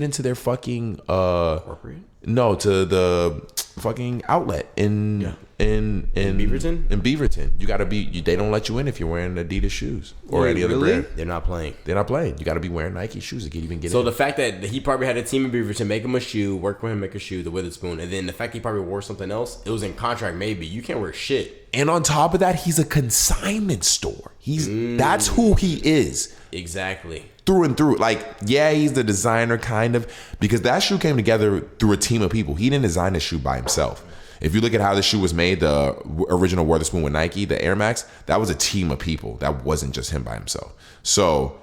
into their fucking Corporate? no, to the fucking outlet in Beaverton? In Beaverton, you gotta be. They don't let you in if you're wearing Adidas shoes or Wait, any other really? brand. They're not playing. They're not playing. You got to be wearing Nike shoes to even get So in. the fact that he probably had a team in Beaverton make him a shoe, work with him, make a shoe, the Witherspoon, and then the fact he probably wore something else, it was in contract maybe. You can't wear shit. And on top of that, he's a consignment store. That's who he is Exactly. through and through. Like, yeah, he's the designer kind of, because that shoe came together through a team of people. He didn't design the shoe by himself. If you look at how the shoe was made, the original Witherspoon with Nike, the Air Max, that was a team of people. That wasn't just him by himself. So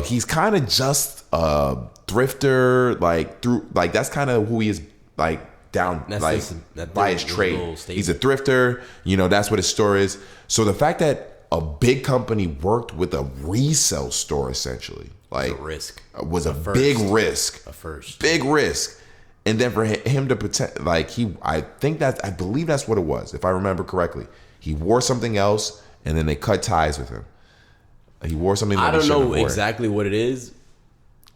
he's kind of just a thrifter, like that's kind of who he is, like down, That's like that by his little trade. statement. He's a thrifter. That's what his store is. So the fact that a big company worked with a resale store essentially, like a risk. was a first. big risk. A first. Big risk. And then for him to pretend, like I believe that's what it was, if I remember correctly. He wore something else, and then they cut ties with him. He wore something that I he don't shouldn't know have worn. exactly what it is.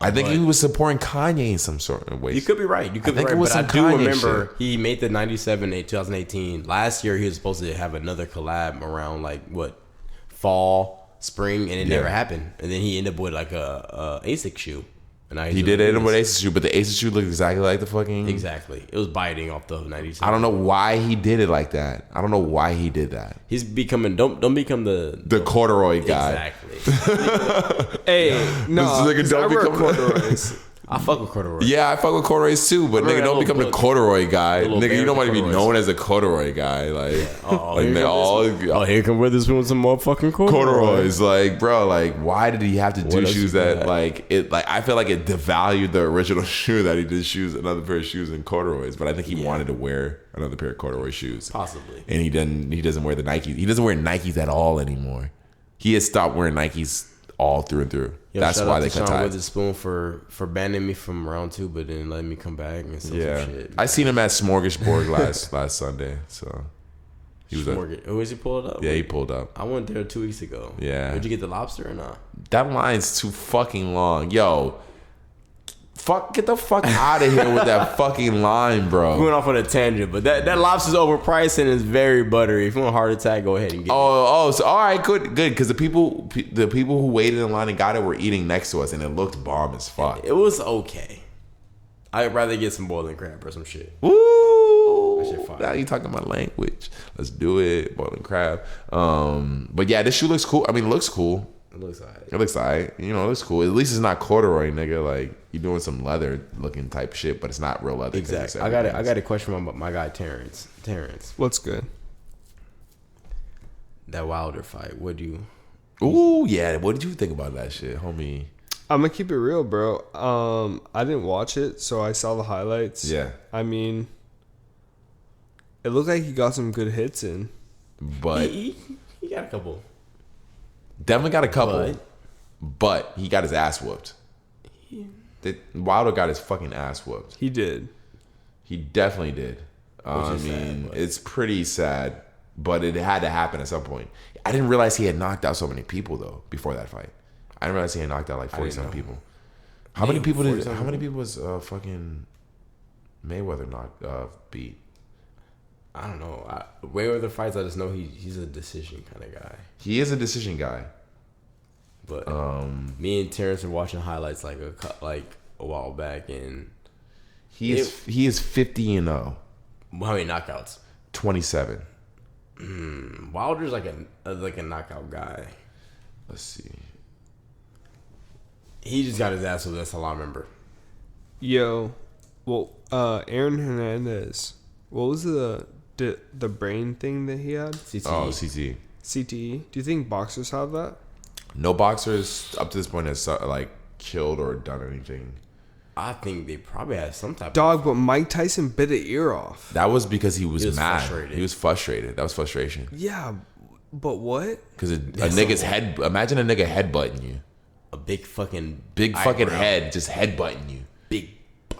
I think but- he was supporting Kanye in some sort of way. You could be right. You could be think right. it was But I some do Kanye remember shit. he made the 97 in 2018. Last year he was supposed to have another collab around like what fall, spring, and it never happened. And then he ended up with like a ASIC shoe, He did hit him with Ace's shoe, but the Ace's shoe looked exactly like the fucking... Exactly. It was biting off the 97. I don't know why he did it like that. I don't know why he did that. He's becoming... Don't become the corduroy guy. Exactly. Hey, no. This nigga don't become corduroys. I fuck with corduroy. Yeah, I fuck with corduroys too, but nigga, don't become the corduroy guy. Nigga, you don't want to be corduroys. known as a corduroy guy. Like, Here come with this with some motherfucking corduroys. Like, bro, like, why did he have to do else shoes you that, got? like, it, like, I feel like it devalued the original shoe that he did shoes, another pair of shoes in corduroys. But I think he wanted to wear another pair of corduroy shoes. Possibly. And he doesn't wear the Nikes. He doesn't wear Nikes at all anymore. He has stopped wearing Nikes all through and through. Yo, That's shout why out they to cut Sean ties. Witherspoon for banning me from round 2, but then letting me come back and some shit. I seen him at Smorgasbord last Sunday. So he was Who is he pulled up? yeah, he pulled up. I went there 2 weeks ago. Yeah. Did you get the lobster or not? That line's too fucking long. Yo, get the fuck out of here with that fucking line, We bro. went off on a tangent, but that lobster's overpriced and it's very buttery. If you want a heart attack, go ahead and get it. So all right, good, because the people who waited in line and got it were eating next to us, and it looked bomb as fuck. It was okay. I'd rather get some boiling crab or some shit. Woo! That shit fire. Now you talking my language. Let's do it, boiling crab. But yeah, this shoe looks cool. I mean, it looks cool. It looks alright. It looks alright. You know, it looks cool. At least it's not corduroy, nigga. Like, you're doing some leather looking type shit, but it's not real leather. Exactly. I got a question from my guy Terrence. What's good? That Wilder fight. What do you? Ooh, yeah. What did you think about that shit, homie? I'm gonna keep it real, bro. I didn't watch it, so I saw the highlights. Yeah. I mean, it looked like he got some good hits in. But He got a couple. definitely got a couple. But he got his ass whooped. Wilder got his fucking ass whooped. He did. He definitely did. I mean, it's pretty sad, but it had to happen at some point. I didn't realize he had knocked out so many people though before that fight. I didn't realize he had knocked out like 40-some people. How many people was fucking Mayweather beat? I don't know. Mayweather fights, I just know he's a decision kind of guy. He is a decision guy. But me and Terrence were watching highlights like a while back, and He is 50-0, how many knockouts? 27. Wilder's like a knockout guy. Let's see. He just got his ass whooped. That's all I remember. Yo, well, Aaron Hernandez. What was the brain thing that he had? CTE. Oh, CT. CTE. Do you think boxers have that? No boxers up to this point has like killed or done anything. I think they probably had some type Dog, but Mike Tyson bit an ear off. That was because he was mad. frustrated. He was frustrated. That was frustration. Yeah, but what? Because a nigga's head. Imagine a nigga headbutting you. a big fucking Head just headbutting you. big,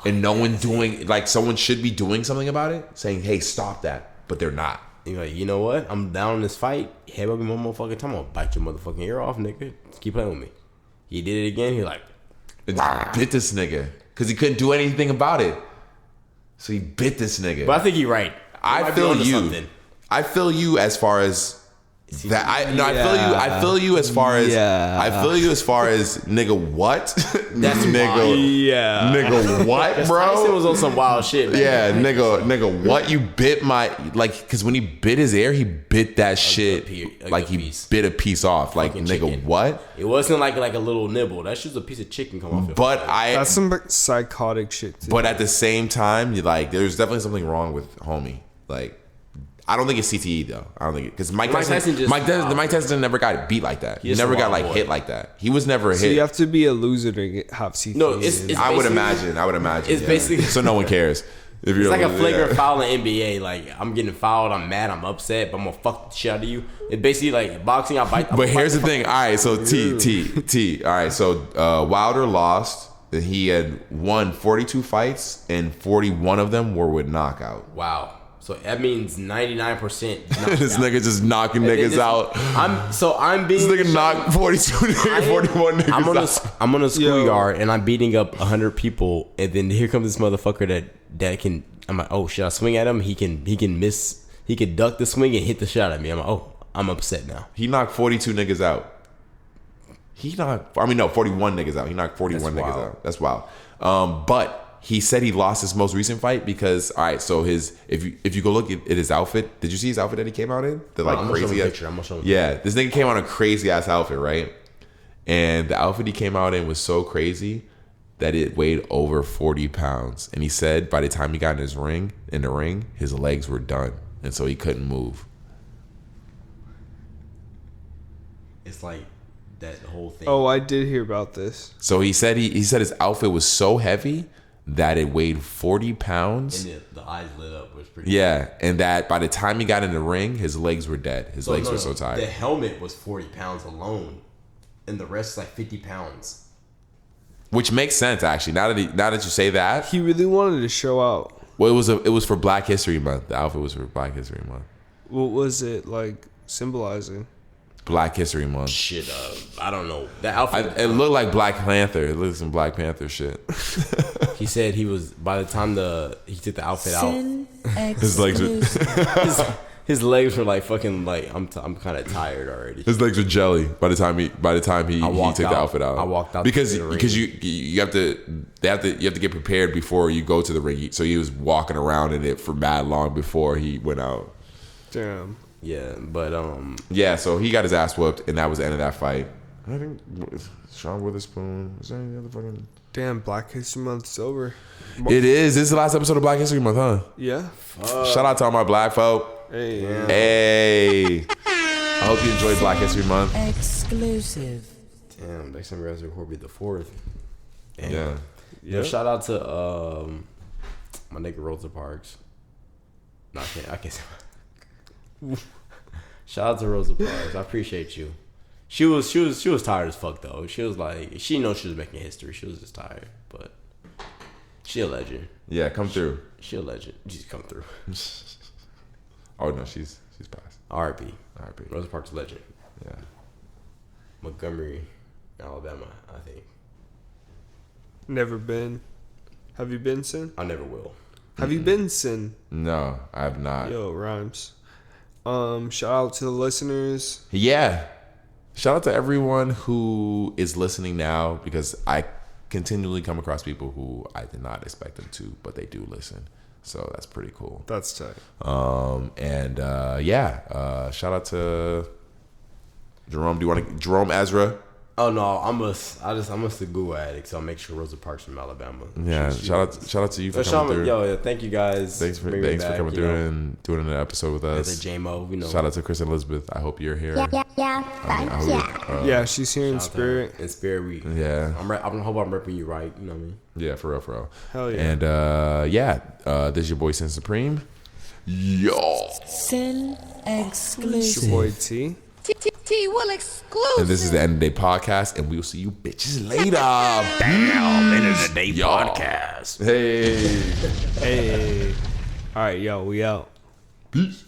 And no one doing, like, someone should be doing something about it, saying, hey, stop that. But they're not. You're like, you know what? I'm down in this fight. Headbutt me one motherfucking time. I'm gonna bite your motherfucking ear off, nigga. Just keep playing with me. He did it again. He like, It bit this nigga. Because he couldn't do anything about it. So he bit this nigga. but I think you're right. I feel you. I feel you as far as that. I feel you as far as nigga what? That's nigga what, Tyson bro? was on some wild shit, man. Yeah, nigga what? You bit my, like, because when he bit his ear, he bit that shit like he bit a piece off. Like, Fucking nigga chicken. what? It wasn't like a little nibble. That shit's a piece of chicken come off. But That's some psychotic shit. Too. But at the same time, there's definitely something wrong with homie. Like, I don't think it's CTE though. I don't think because Mike Tyson never got beat like that. He never got like hit like that. He was never so hit. you have to be a loser to have CTE. No, it's I would imagine. It's basically so no one cares. If it's like a flagrant foul in NBA. Like, I'm getting fouled, I'm mad, I'm upset, but I'm gonna fuck the shit out of you. It's basically like boxing. But here's the thing. All right, so T. All right, so Wilder lost. He had won 42 fights, and 41 of them were with knockout. Wow. So that means 99%. This nigga just knocking niggas out. I'm being. This nigga knocked 42 niggas, 41 niggas out. I'm on a schoolyard and I'm beating up 100 people, and then here comes this motherfucker that can. I'm like, oh, should I swing at him? He can miss. He can duck the swing and hit the shot at me. I'm like, oh, I'm upset now. He knocked 42 niggas out. He knocked. I mean, no, 41 niggas out. He knocked 41 That's niggas wild. out. That's wild. But he said he lost his most recent fight because, all right, so if you go look at his outfit, did you see his outfit that he came out in? The like I'm gonna show him crazy a ass. picture. I'm gonna show him. Yeah, this nigga came out in a crazy ass outfit, right? And the outfit he came out in was so crazy that it weighed over 40 pounds. And he said by the time he got in the ring, his legs were done, and so he couldn't move. It's like that whole thing. Oh, I did hear about this. So he said he said his outfit was so heavy that it weighed 40 pounds. And the eyes lit up. It was pretty. Yeah, and that by the time he got in the ring, his legs were dead. His legs were so tired. The helmet was 40 pounds alone, and the rest is like 50 pounds. Which makes sense, actually. Now that you say that, He really wanted to show out. well, it was for Black History Month. The outfit was for Black History Month. What was it like symbolizing? Black History Month. Shit, I don't know. That outfit. It looked like Black Panther. It looked like some Black Panther shit. He said he was by the time he took the outfit out, His legs were his legs were like fucking like I'm kind of tired already. his legs were jelly by the time he took the outfit out. I walked out because to the ring. you have to get prepared before you go to the ring. So he was walking around in it for mad long before he went out. Damn. Yeah, but Yeah, so he got his ass whooped, and that was the end of that fight. I think Sean Witherspoon. Is there any other fucking? Damn, Black History Month's over. It is. This is the last episode of Black History Month, huh? Yeah. Shout out to all my black folk. Hey. Hey. I hope you enjoyed Black History Month. Exclusive. damn, next time we guys record be the 4th. Damn. Yeah. Yo, shout out to my nigga Rosa Parks. No, I can't say. Shout out to Rosa Parks. I appreciate you. She was tired as fuck though. She was like, she knows she was making history. She was just tired, but she a legend. Yeah, come through. She a legend. She's come through. Oh no, she's passed. R.I.P. R.I.P. Rosa Parks legend. Yeah. Montgomery, Alabama. I think Never been. Have you been, Sin? I never will. Have you been, Sin? No, I have not. Yo, rhymes. Shout out to the listeners. Yeah. Shout out to everyone who is listening now, because I continually come across people who I did not expect them to, but they do listen. So that's pretty cool. That's tight. Shout out to Jerome. Jerome Ezra? Oh no, I'm a Google addict, so I'll make sure Rosa Parks from Alabama. Yeah. Shout out to you for coming through. Yo, thank you guys. Thanks for bringing me back, coming through and doing an episode with us. As a JMO, you know. Shout out to Kristen Elizabeth. I hope you're here. Yeah, she's here in Shout out to spirit. her. In spirit, we. Yeah. I hope I'm repping you right. You know what I mean? Yeah, for real. Hell yeah. And this is your boy Sin Supreme. Yo. Sin It's your exclusive. boy T. T will exclusive. And this is the End of the Day podcast, and we'll see you bitches later. Damn, End of the Day Y'all. podcast. Hey. Hey. All right, yo, we out. Peace.